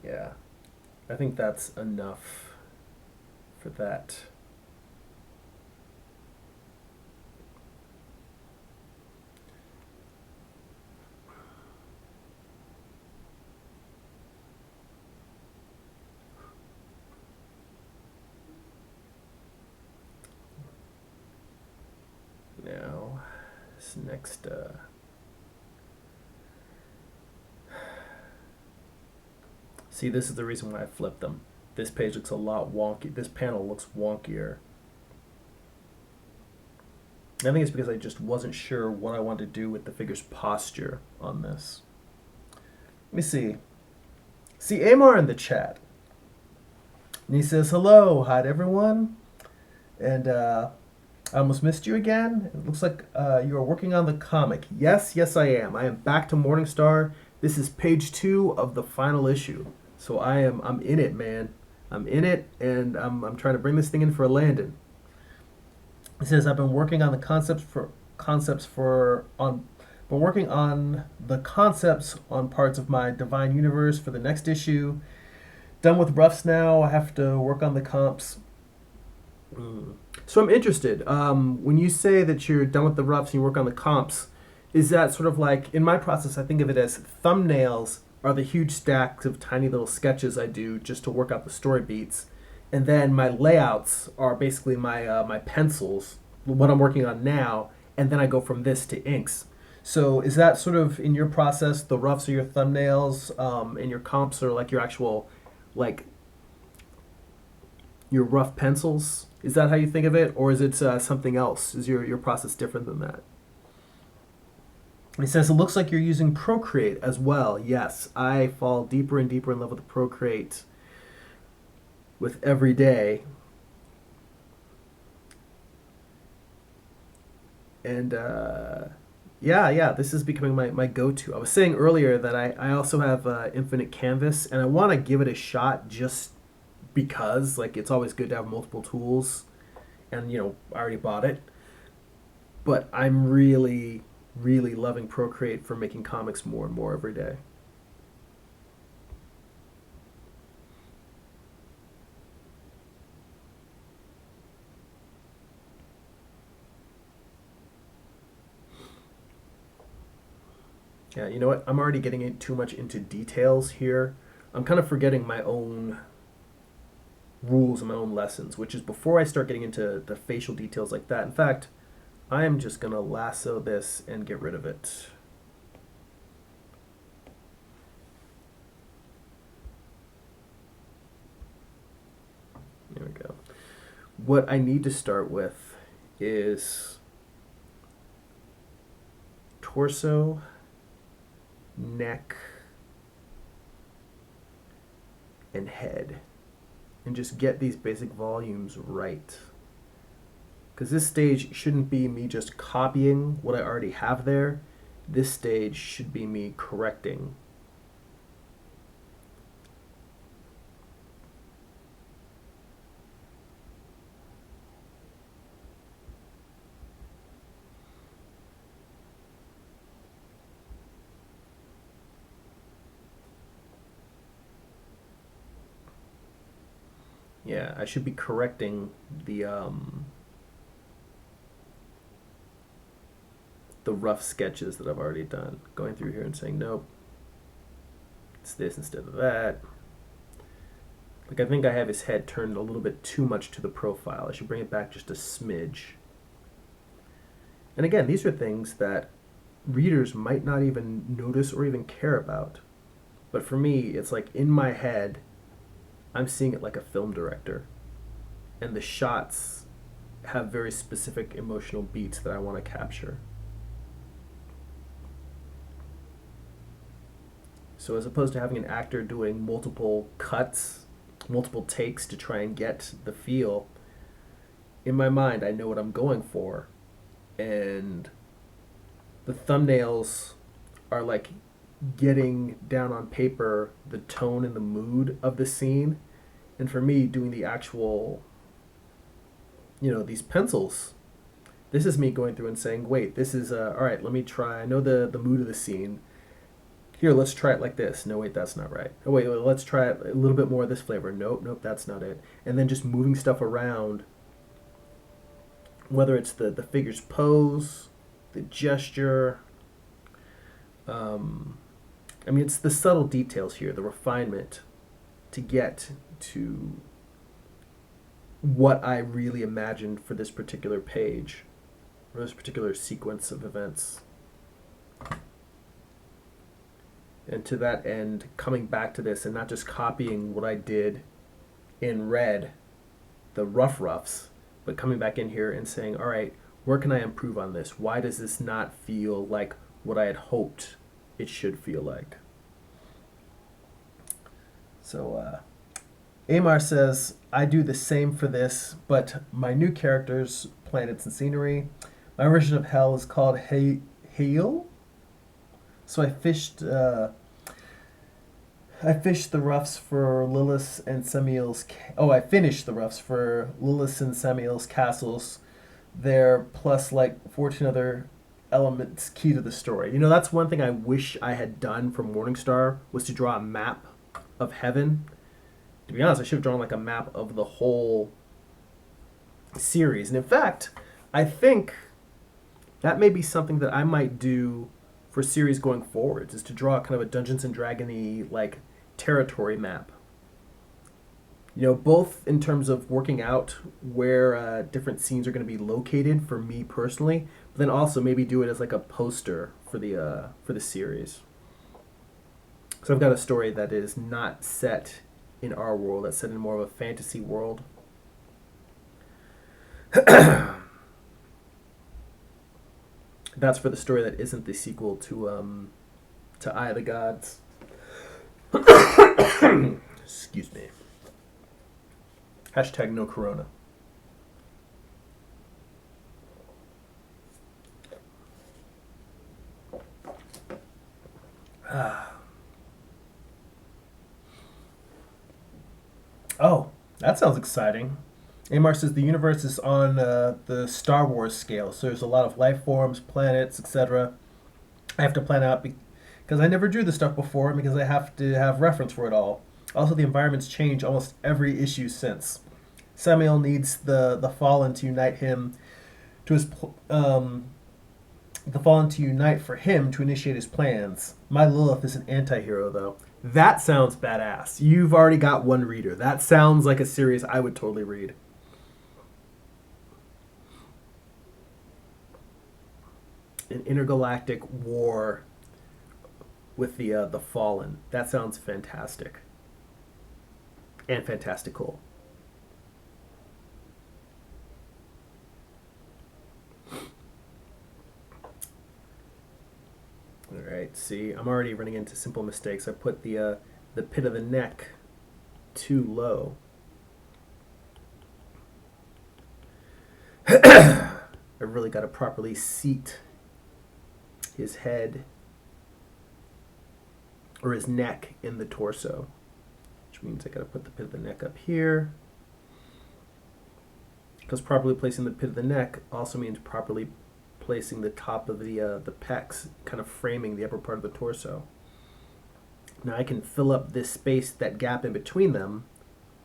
Yeah, I think that's enough for that. Now, this next, see, this is the reason why I flipped them. This page looks a lot wonky. This panel looks wonkier. I think it's because I just wasn't sure what I wanted to do with the figure's posture on this. Let me see. See Amar in the chat. And he says, hello, hi to everyone. And I almost missed you again. It looks like you are working on the comic. Yes, yes, I am. I am back to Morningstar. This is page 2 of the final issue. So I'm in it, man. I'm in it, and I'm trying to bring this thing in for a landing. It says I've been working on the concepts on parts of my Divine Universe for the next issue. Done with roughs now. I have to work on the comps. So I'm interested. When you say that you're done with the roughs and you work on the comps, is that sort of like, in my process, I think of it as thumbnails are the huge stacks of tiny little sketches I do just to work out the story beats. And then my layouts are basically my pencils, what I'm working on now, and then I go from this to inks. So is that sort of in your process, the roughs are your thumbnails, and your comps are like your actual, like, your rough pencils? Is that how you think of it? Or is it something else? Is your process different than that? It says, it looks like you're using Procreate as well. Yes, I fall deeper and deeper in love with Procreate with every day. And yeah, this is becoming my go-to. I was saying earlier that I also have Infinite Canvas, and I want to give it a shot just because, like, it's always good to have multiple tools. And, you know, I already bought it. But I'm really, really loving Procreate for making comics more and more every day. Yeah, you know what? I'm already getting too much into details here. I'm kind of forgetting my own rules and my own lessons, which is before I start getting into the facial details like that. In fact, I am just going to lasso this and get rid of it. There we go. What I need to start with is torso, neck, and head, and just get these basic volumes right. Because this stage shouldn't be me just copying what I already have there. This stage should be me correcting. Yeah, I should be correcting the rough sketches that I've already done. Going through here and saying, nope, it's this instead of that. Like, I think I have his head turned a little bit too much to the profile. I should bring it back just a smidge. And again, these are things that readers might not even notice or even care about. But for me, it's like in my head, I'm seeing it like a film director. And the shots have very specific emotional beats that I want to capture. So as opposed to having an actor doing multiple cuts, multiple takes to try and get the feel, in my mind I know what I'm going for, and the thumbnails are like getting down on paper the tone and the mood of the scene. And for me, doing the actual, these pencils, this is me going through and saying, wait, this is, all right, let me try. I know the mood of the scene. Here, let's try it like this. No, wait, that's not right. Oh, wait, let's try it a little bit more of this flavor. Nope, that's not it. And then just moving stuff around, whether it's the figure's pose, the gesture. It's the subtle details here, the refinement to get to what I really imagined for this particular page, or this particular sequence of events. And to that end, coming back to this and not just copying what I did in red, the roughs, but coming back in here and saying, all right, where can I improve on this? Why does this not feel like what I had hoped it should feel like? So Amar says, I do the same for this, but my new characters, planets and scenery. My version of hell is called Hail. So I fished the roughs for Lilith and Samuel's. I finished the roughs for Lilith and Samuel's castles there, plus like 14 other elements key to the story. That's one thing I wish I had done for Morningstar, was to draw a map of heaven. To be honest, I should have drawn like a map of the whole series. And in fact, I think that may be something that I might do for series going forwards, is to draw kind of a Dungeons and Dragons-y like territory map. Both in terms of working out where different scenes are going to be located for me personally, but then also maybe do it as like a poster for the series. So I've got a story that is not set in our world, that's set in more of a fantasy world. That's for the story that isn't the sequel to Eye of the Gods. Excuse me. Hashtag no corona. Oh, that sounds exciting. Amar says the universe is on the Star Wars scale, so there's a lot of life forms, planets, etc. I have to plan out because I never drew this stuff before, and because I have to have reference for it all. Also, the environments change almost every issue since. Samuel needs the Fallen to unite him to his the Fallen to unite for him to initiate his plans. My Lilith is an anti-hero, though. That sounds badass. You've already got one reader. That sounds like a series I would totally read. An intergalactic war with the Fallen. That sounds fantastic. And fantastical. Alright, see, I'm already running into simple mistakes. I put the pit of the neck too low. I really got to properly seat his head or his neck in the torso, which means I got to put the pit of the neck up here, because properly placing the pit of the neck also means properly placing the top of the pecs, kind of framing the upper part of the torso. Now I can fill up this space, that gap in between them,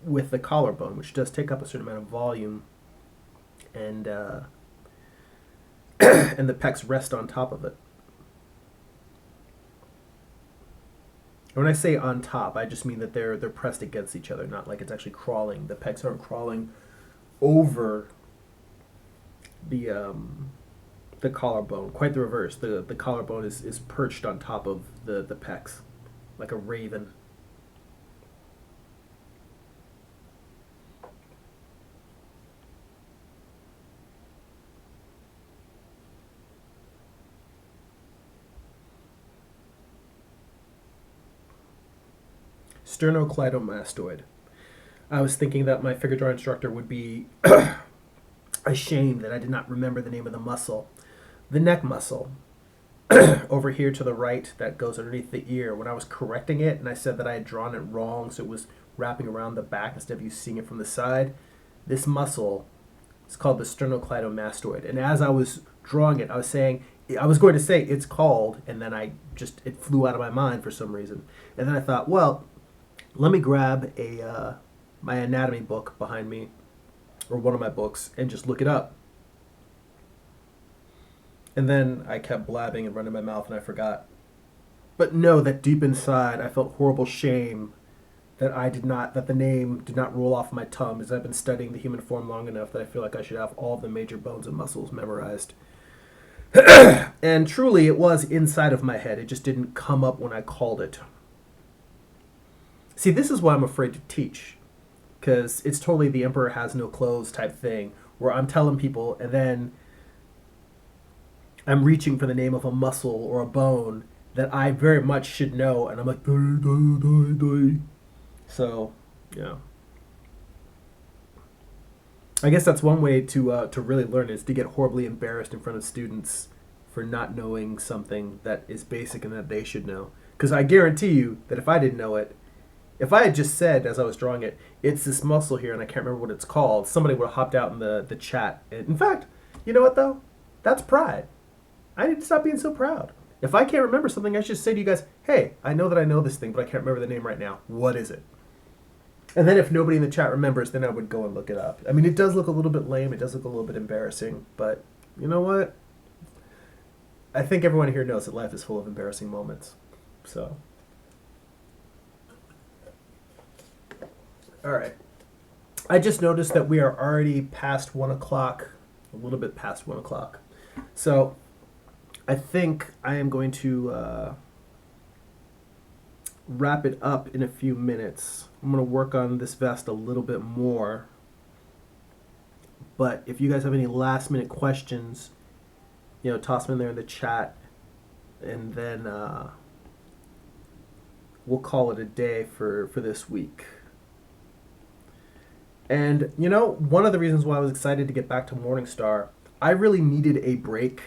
with the collarbone, which does take up a certain amount of volume, and and the pecs rest on top of it. When I say on top, I just mean that they're pressed against each other, not like it's actually crawling. The pecs aren't crawling over the collarbone. Quite the reverse. The collarbone is perched on top of the pecs, like a raven. Sternocleidomastoid. I was thinking that my figure drawing instructor would be ashamed that I did not remember the name of the muscle. The neck muscle. over here to the right that goes underneath the ear, when I was correcting it and I said that I had drawn it wrong, so it was wrapping around the back instead of you seeing it from the side, this muscle is called the sternocleidomastoid. And as I was drawing it, I was going to say it's called, and then it flew out of my mind for some reason. And then I thought, well, let me grab my anatomy book behind me, or one of my books, and just look it up. And then I kept blabbing and running my mouth, and I forgot. But know that deep inside, I felt horrible shame that the name did not roll off my tongue, as I've been studying the human form long enough that I feel like I should have all of the major bones and muscles memorized. And truly, it was inside of my head. It just didn't come up when I called it. See, this is why I'm afraid to teach, because it's totally the emperor has no clothes type thing, where I'm telling people and then I'm reaching for the name of a muscle or a bone that I very much should know, and I'm like, die. So, yeah. I guess that's one way to really learn, is to get horribly embarrassed in front of students for not knowing something that is basic and that they should know. Because I guarantee you that if I didn't know it, if I had just said as I was drawing it, it's this muscle here and I can't remember what it's called, somebody would have hopped out in the chat. In fact, you know what though? That's pride. I need to stop being so proud. If I can't remember something, I should say to you guys, hey, I know that I know this thing, but I can't remember the name right now. What is it? And then if nobody in the chat remembers, then I would go and look it up. I mean, it does look a little bit lame. It does look a little bit embarrassing. But you know what? I think everyone here knows that life is full of embarrassing moments. So, all right. I just noticed that we are already past 1 o'clock, a little bit past 1 o'clock. So I think I am going to wrap it up in a few minutes. I'm going to work on this vest a little bit more. But if you guys have any last minute questions, toss them in there in the chat. And then we'll call it a day for this week. And, one of the reasons why I was excited to get back to Morningstar, I really needed a break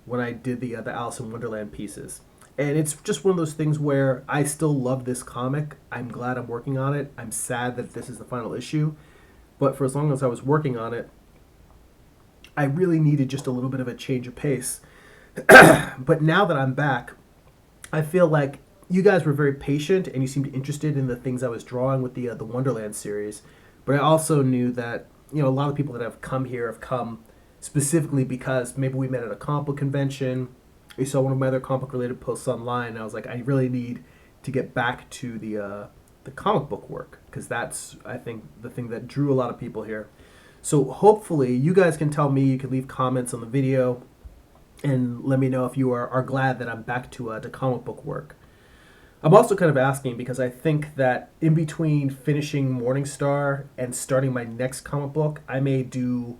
when I did the Alice in Wonderland pieces. And it's just one of those things where I still love this comic. I'm glad I'm working on it. I'm sad that this is the final issue. But for as long as I was working on it, I really needed just a little bit of a change of pace. But now that I'm back, I feel like you guys were very patient and you seemed interested in the things I was drawing with the Wonderland series. But I also knew that, a lot of people that have come here have come specifically because maybe we met at a comic book convention. You saw one of my other comic book related posts online, and I was like, I really need to get back to the comic book work, because that's, I think, the thing that drew a lot of people here. So hopefully you guys can tell me, you can leave comments on the video and let me know if you are glad that I'm back to comic book work. I'm also kind of asking because I think that in between finishing Morningstar and starting my next comic book, I may do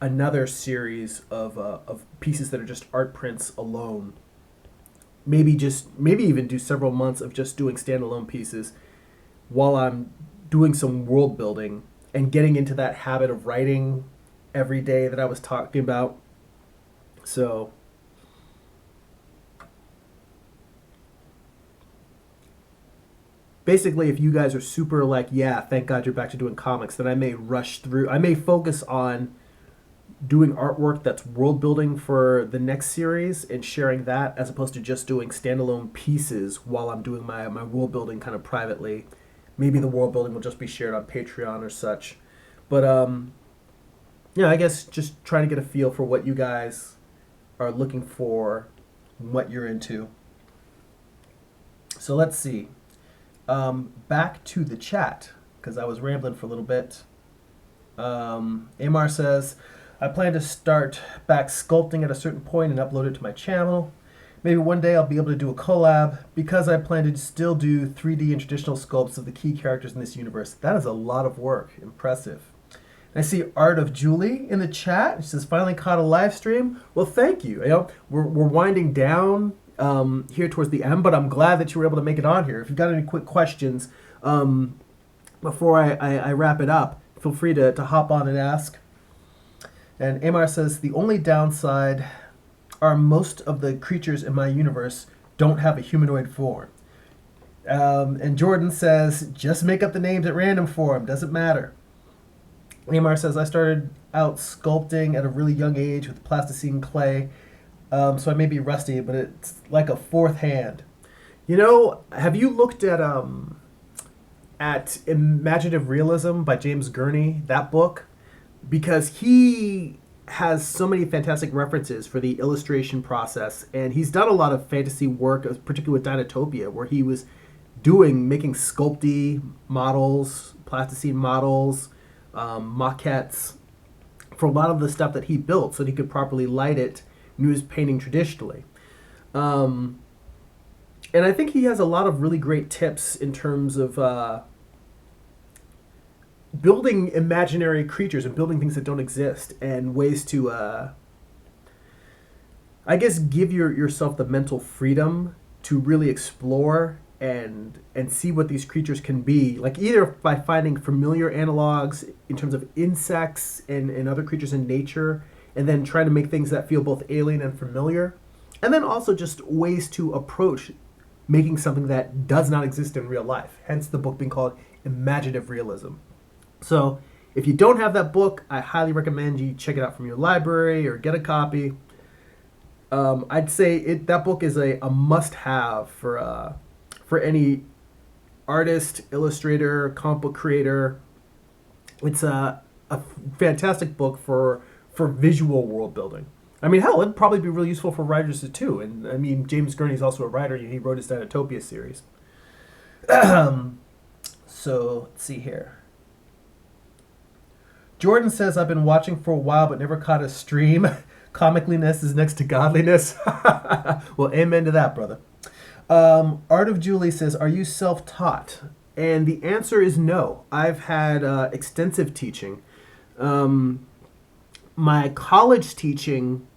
another series of pieces that are just art prints alone. Maybe even do several months of just doing standalone pieces while I'm doing some world building and getting into that habit of writing every day that I was talking about. So basically, if you guys are super like, yeah, thank God you're back to doing comics, then I may focus on doing artwork that's world building for the next series and sharing that, as opposed to just doing standalone pieces while I'm doing my world building kind of privately. Maybe the world building will just be shared on Patreon or such. But I guess just trying to get a feel for what you guys are looking for, what you're into. So let's see. Back to the chat, because I was rambling for a little bit. Amar says, I plan to start back sculpting at a certain point and upload it to my channel. Maybe one day I'll be able to do a collab, because I plan to still do 3D and traditional sculpts of the key characters in this universe. That is a lot of work. Impressive. And I see Art of Julie in the chat. She says, finally caught a live stream. Well, thank you. We're winding down here towards the end, but I'm glad that you were able to make it on here. If you've got any quick questions before I wrap it up, feel free to hop on and ask. And Amar says, the only downside are most of the creatures in my universe don't have a humanoid form. And Jordan says, just make up the names at random for them. Doesn't matter. Amar says, I started out sculpting at a really young age with plasticine clay. So I may be rusty, but it's like a fourth hand. You know, have you looked at Imaginative Realism by James Gurney, that book? Because he has so many fantastic references for the illustration process, and he's done a lot of fantasy work, particularly with Dinotopia, where he was making sculpty models, plasticine models, maquettes for a lot of the stuff that he built so that he could properly light it when he was painting traditionally. And I think he has a lot of really great tips in terms of building imaginary creatures and building things that don't exist, and ways to, I guess, give yourself the mental freedom to really explore and see what these creatures can be, like either by finding familiar analogs in terms of insects and other creatures in nature, and then trying to make things that feel both alien and familiar, and then also just ways to approach making something that does not exist in real life, hence the book being called Imaginative Realism. So if you don't have that book, I highly recommend you check it out from your library or get a copy. I'd say that book is a must-have for any artist, illustrator, comic book creator. It's a fantastic book for visual world building. I mean, hell, it'd probably be really useful for writers too. And I mean, James Gurney's also a writer. He wrote his Dinotopia series. So let's see here. Jordan says, I've been watching for a while but never caught a stream. Comicliness is next to godliness. Well, amen to that, brother. Art of Julie says, are you self-taught? And the answer is no. I've had extensive teaching. My college teaching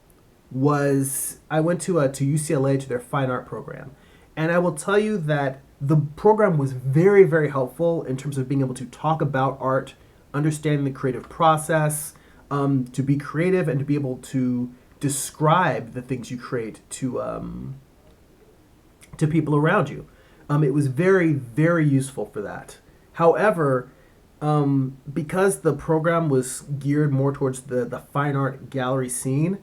was, I went to UCLA to their fine art program. And I will tell you that the program was very, very helpful in terms of being able to talk about art, understanding the creative process, to be creative and to be able to describe the things you create to people around you. It was very, very useful for that. However, because the program was geared more towards the fine art gallery scene,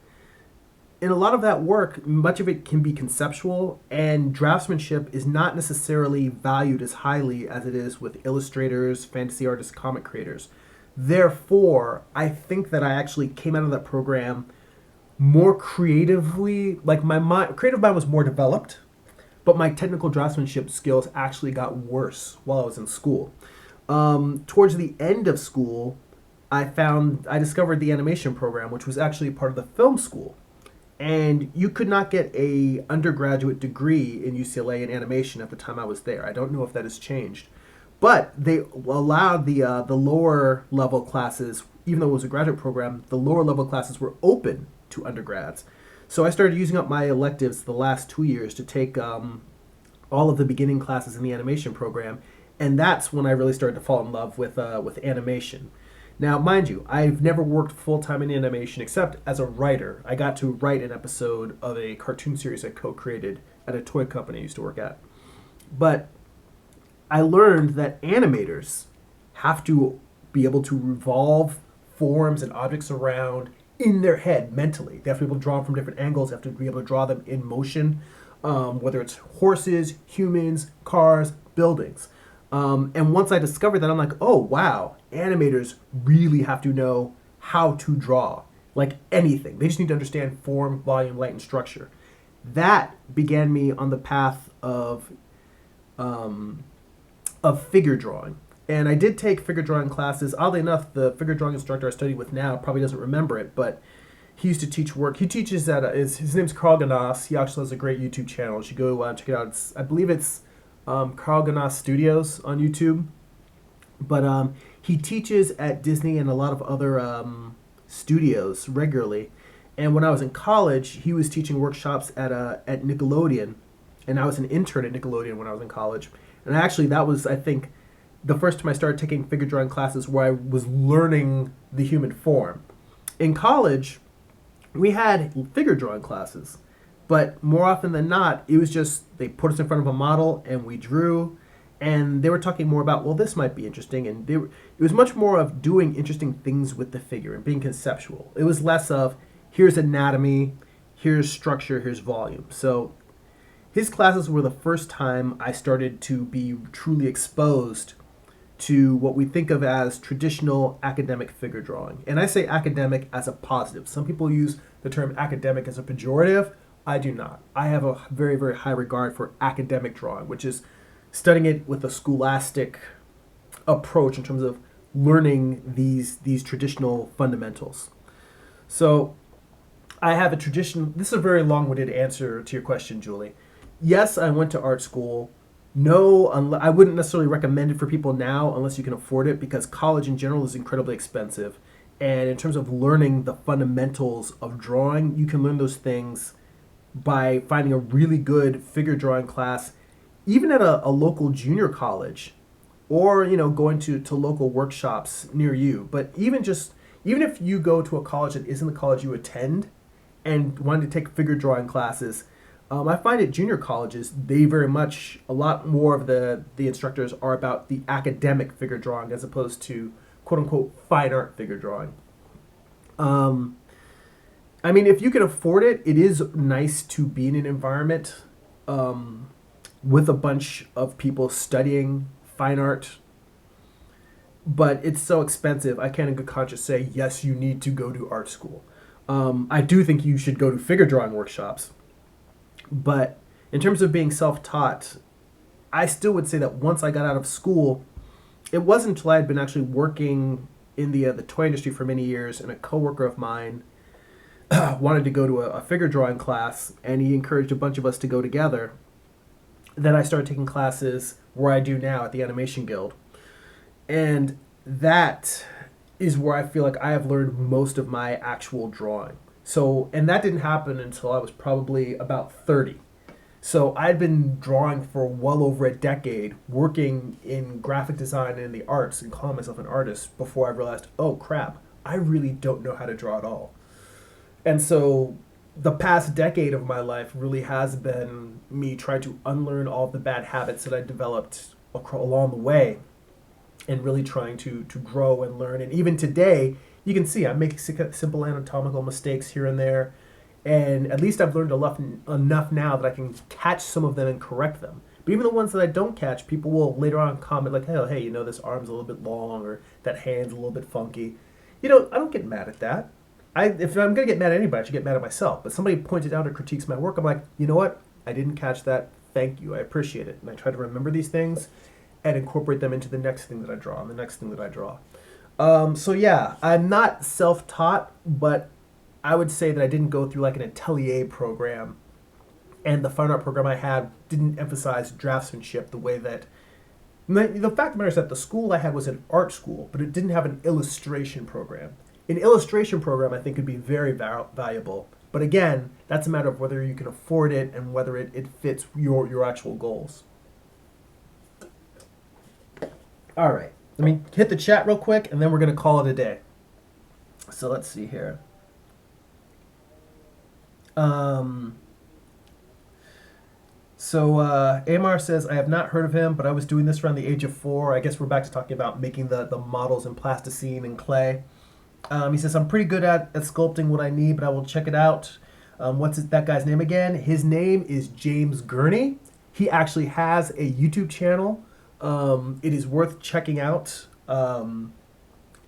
in a lot of that work, much of it can be conceptual, and draftsmanship is not necessarily valued as highly as it is with illustrators, fantasy artists, comic creators. Therefore, I think that I actually came out of that program more creatively, like my creative mind was more developed, but my technical draftsmanship skills actually got worse while I was in school. Towards the end of school, I discovered the animation program, which was actually part of the film school. And you could not get a undergraduate degree in UCLA in animation at the time I was there. I don't know if that has changed. But they allowed the lower level classes, even though it was a graduate program, the lower level classes were open to undergrads. So I started using up my electives the last 2 years to take all of the beginning classes in the animation program. And that's when I really started to fall in love with animation. Now, mind you, I've never worked full-time in animation except as a writer. I got to write an episode of a cartoon series I co-created at a toy company I used to work at. But I learned that animators have to be able to revolve forms and objects around in their head mentally. They have to be able to draw them from different angles. They have to be able to draw them in motion, whether it's horses, humans, cars, buildings. And once I discovered that, I'm like, oh, wow, animators really have to know how to draw, like anything. They just need to understand form, volume, light, and structure. That began me on the path of figure drawing. And I did take figure drawing classes. Oddly enough, the figure drawing instructor I study with now probably doesn't remember it, but he used to teach work. He teaches at, his name's Carl Ganas. He actually has a great YouTube channel. You should go check it out. I believe it's Carl Ganas Studios on YouTube. But he teaches at Disney and a lot of other studios regularly. And when I was in college, he was teaching workshops at Nickelodeon. And I was an intern at Nickelodeon when I was in college. And actually, that was, I think, the first time I started taking figure drawing classes where I was learning the human form. In college, we had figure drawing classes, but more often than not, it was just they put us in front of a model and we drew, and they were talking more about, well, this might be interesting, and it was much more of doing interesting things with the figure and being conceptual. It was less of here's anatomy, here's structure, here's volume. So his classes were the first time I started to be truly exposed to what we think of as traditional academic figure drawing. And I say academic as a positive. Some people use the term academic as a pejorative. I do not. I have a very, very high regard for academic drawing, which is studying it with a scholastic approach in terms of learning these traditional fundamentals. So I have a tradition. This is a very long-winded answer to your question, Julie. Yes, I went to art school. No, I wouldn't necessarily recommend it for people now unless you can afford it, because college in general is incredibly expensive. And in terms of learning the fundamentals of drawing, you can learn those things by finding a really good figure drawing class, even at a local junior college, or going to local workshops near you. But even if you go to a college that isn't the college you attend and wanted to take figure drawing classes, I find at junior colleges, they very much, a lot more of the instructors are about the academic figure drawing as opposed to quote unquote fine art figure drawing. I mean, if you can afford it, it is nice to be in an environment with a bunch of people studying fine art, but it's so expensive. I can't in good conscience say, yes, you need to go to art school. I do think you should go to figure drawing workshops. But in terms of being self-taught, I still would say that once I got out of school, it wasn't until I had been actually working in the toy industry for many years, and a coworker of mine wanted to go to a figure drawing class, and he encouraged a bunch of us to go together. Then I started taking classes where I do now at the Animation Guild. And that is where I feel like I have learned most of my actual drawing. So, and that didn't happen until I was probably about 30. So I'd been drawing for well over a decade, working in graphic design and in the arts and calling myself an artist before I realized, oh crap, I really don't know how to draw at all. And so the past decade of my life really has been me trying to unlearn all of the bad habits that I developed along the way, and really trying to grow and learn. And even today, you can see I'm making simple anatomical mistakes here and there, and at least I've learned enough now that I can catch some of them and correct them. But even the ones that I don't catch, people will later on comment like, hey, this arm's a little bit long, or that hand's a little bit funky. I don't get mad at that. If I'm going to get mad at anybody, I should get mad at myself. But somebody pointed out or critiques my work, I'm like, you know what? I didn't catch that. Thank you. I appreciate it. And I try to remember these things and incorporate them into the next thing that I draw and the next thing that I draw. So yeah, I'm not self-taught, but I would say that I didn't go through like an atelier program, and the fine art program I had didn't emphasize draftsmanship the way that... The fact of the matter is that the school I had was an art school, but it didn't have an illustration program. An illustration program I think would be very valuable, but again, that's a matter of whether you can afford it and whether it fits your actual goals. All right. Let me hit the chat real quick, and then we're going to call it a day. So let's see here. Amar says, I have not heard of him, but I was doing this around the age of 4. I guess we're back to talking about making the models in plasticine and clay. He says, I'm pretty good at sculpting what I need, but I will check it out. What's that guy's name again? His name is James Gurney. He actually has a YouTube channel. It is worth checking out.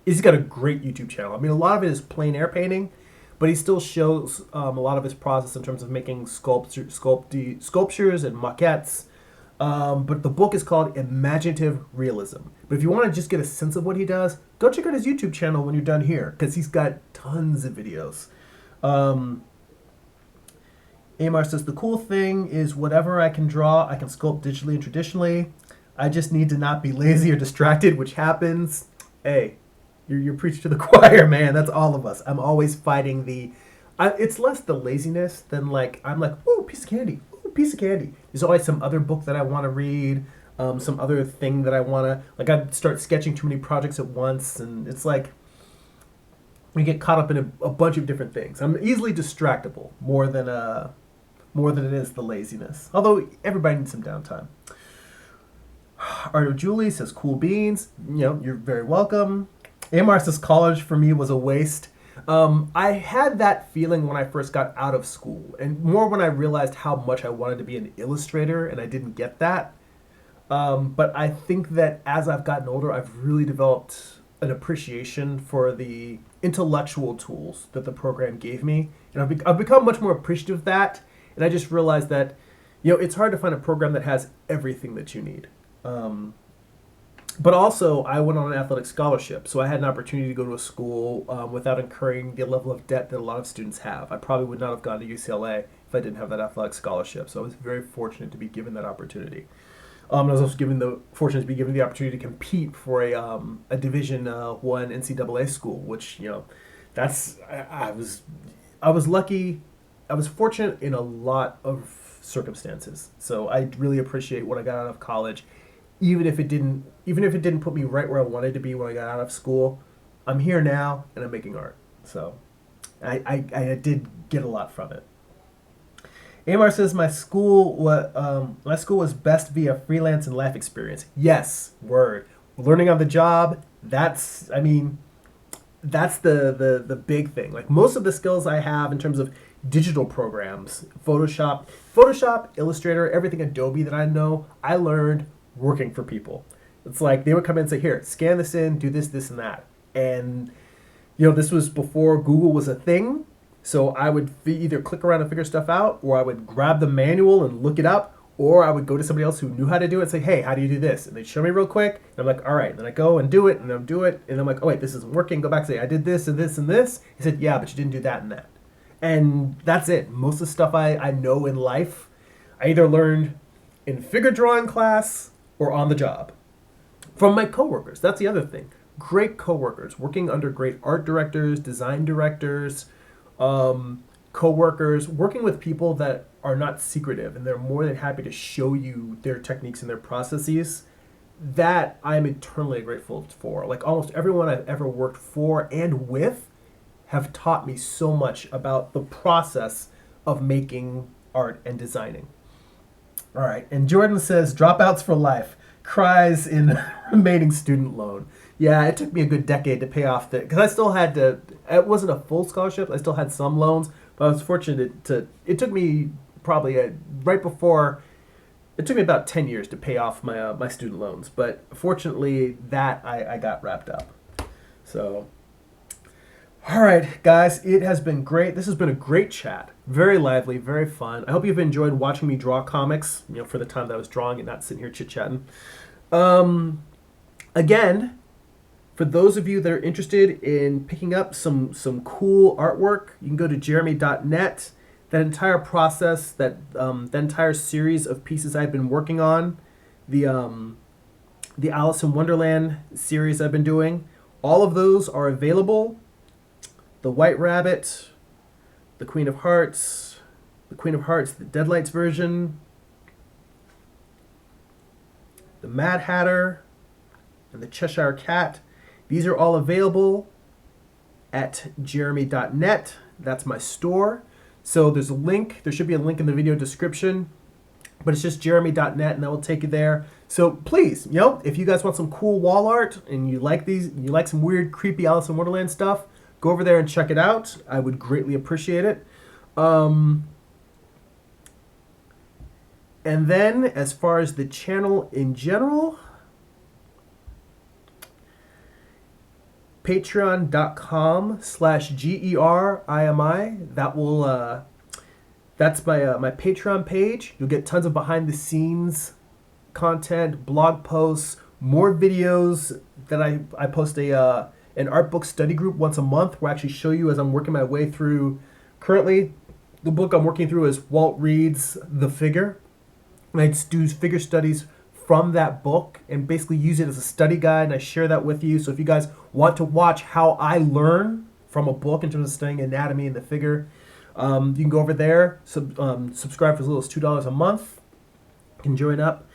He's got a great YouTube channel. I mean, a lot of it is plein air painting, but he still shows a lot of his process in terms of making sculptures and maquettes. But the book is called Imaginative Realism. But if you want to just get a sense of what he does, go check out his YouTube channel when you're done here, because he's got tons of videos. Amar says, the cool thing is whatever I can draw, I can sculpt digitally and traditionally. I just need to not be lazy or distracted, which happens. Hey, you're preaching to the choir, man. That's all of us. I'm always fighting it's less the laziness than I'm like, ooh, piece of candy. Ooh, piece of candy. There's always some other book that I want to read, some other thing that I want to, I'd start sketching too many projects at once, and it's like, we get caught up in a bunch of different things. I'm easily distractible more than it is the laziness. Although everybody needs some downtime. Art of Julie says cool beans. You're very welcome. Amar says college for me was a waste. I had that feeling when I first got out of school, and more when I realized how much I wanted to be an illustrator, and I didn't get that. But I think that as I've gotten older, I've really developed an appreciation for the intellectual tools that the program gave me, and I've become much more appreciative of that. And I just realized that, it's hard to find a program that has everything that you need. But also, I went on an athletic scholarship, so I had an opportunity to go to a school without incurring the level of debt that a lot of students have. I probably would not have gone to UCLA if I didn't have that athletic scholarship, so I was very fortunate to be given that opportunity. I was also fortunate to be given the opportunity to compete for a Division One NCAA school, which I was lucky. I was fortunate in a lot of circumstances, so I really appreciate what I got out of college. Even if it didn't put me right where I wanted to be when I got out of school, I'm here now and I'm making art. So I did get a lot from it. Amar says my school was best via freelance and life experience. Yes, word. Learning on the job. That's the big thing. Like most of the skills I have in terms of digital programs, Photoshop, Illustrator, everything Adobe that I know, I learned working for people. It's like they would come in and say, here, scan this in, do this, this, and that. And, this was before Google was a thing. So I would either click around and figure stuff out, or I would grab the manual and look it up, or I would go to somebody else who knew how to do it and say, hey, how do you do this? And they'd show me real quick. And I'm like, all right. And then I go and do it, and then do it. And I'm like, oh, wait, this isn't working. Go back and say, I did this and this and this. He said, yeah, but you didn't do that and that. And that's it. Most of the stuff I know in life, I either learned in figure drawing class or on the job. From my coworkers. That's the other thing. Great coworkers, working under great art directors, design directors, coworkers, working with people that are not secretive and they're more than happy to show you their techniques and their processes. That I'm eternally grateful for. Like almost everyone I've ever worked for and with have taught me so much about the process of making art and designing. All right, and Jordan says, dropouts for life, cries in remaining student loan. Yeah, it took me a good decade to pay off because I still had to, it wasn't a full scholarship, I still had some loans, but I was fortunate it took me probably right before, it took me about 10 years to pay off my student loans, but fortunately that I got wrapped up. So, all right, guys, it has been great. This has been a great chat. Very lively, very fun. I hope you've enjoyed watching me draw comics, for the time that I was drawing and not sitting here chit-chatting. Again, for those of you that are interested in picking up some cool artwork, you can go to jeremy.net. That entire process, that entire series of pieces I've been working on, the Alice in Wonderland series I've been doing, all of those are available. The White Rabbit, the Queen of Hearts, the Deadlights version, the Mad Hatter, and the Cheshire Cat. These are all available at jeremy.net. That's my store. So there's a link. There should be a link in the video description, but it's just jeremy.net, and that will take you there. So please, if you guys want some cool wall art and you like some weird, creepy Alice in Wonderland stuff, go over there and check it out. I would greatly appreciate it. And then, as far as the channel in general, patreon.com/GERIMI. That's my Patreon page. You'll get tons of behind the scenes content, blog posts, more videos that I post an art book study group once a month where I actually show you as I'm working my way through. Currently, the book I'm working through is Walt Reed's The Figure. And I do figure studies from that book and basically use it as a study guide, and I share that with you. So if you guys want to watch how I learn from a book in terms of studying anatomy and the figure, you can go over there, subscribe for as little as $2 a month. You can join up.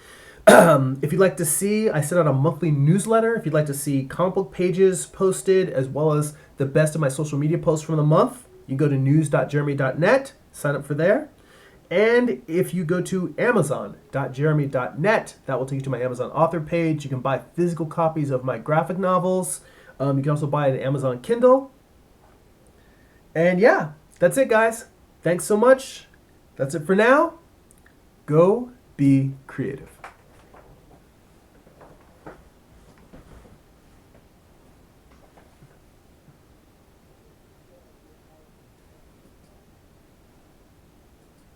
If you'd like to see, I send out a monthly newsletter. If you'd like to see comic book pages posted, as well as the best of my social media posts from the month, you can go to news.jeremy.net, sign up for there. And if you go to amazon.jeremy.net, that will take you to my Amazon author page. You can buy physical copies of my graphic novels. You can also buy an Amazon Kindle. And yeah, that's it, guys. Thanks so much. That's it for now. Go be creative.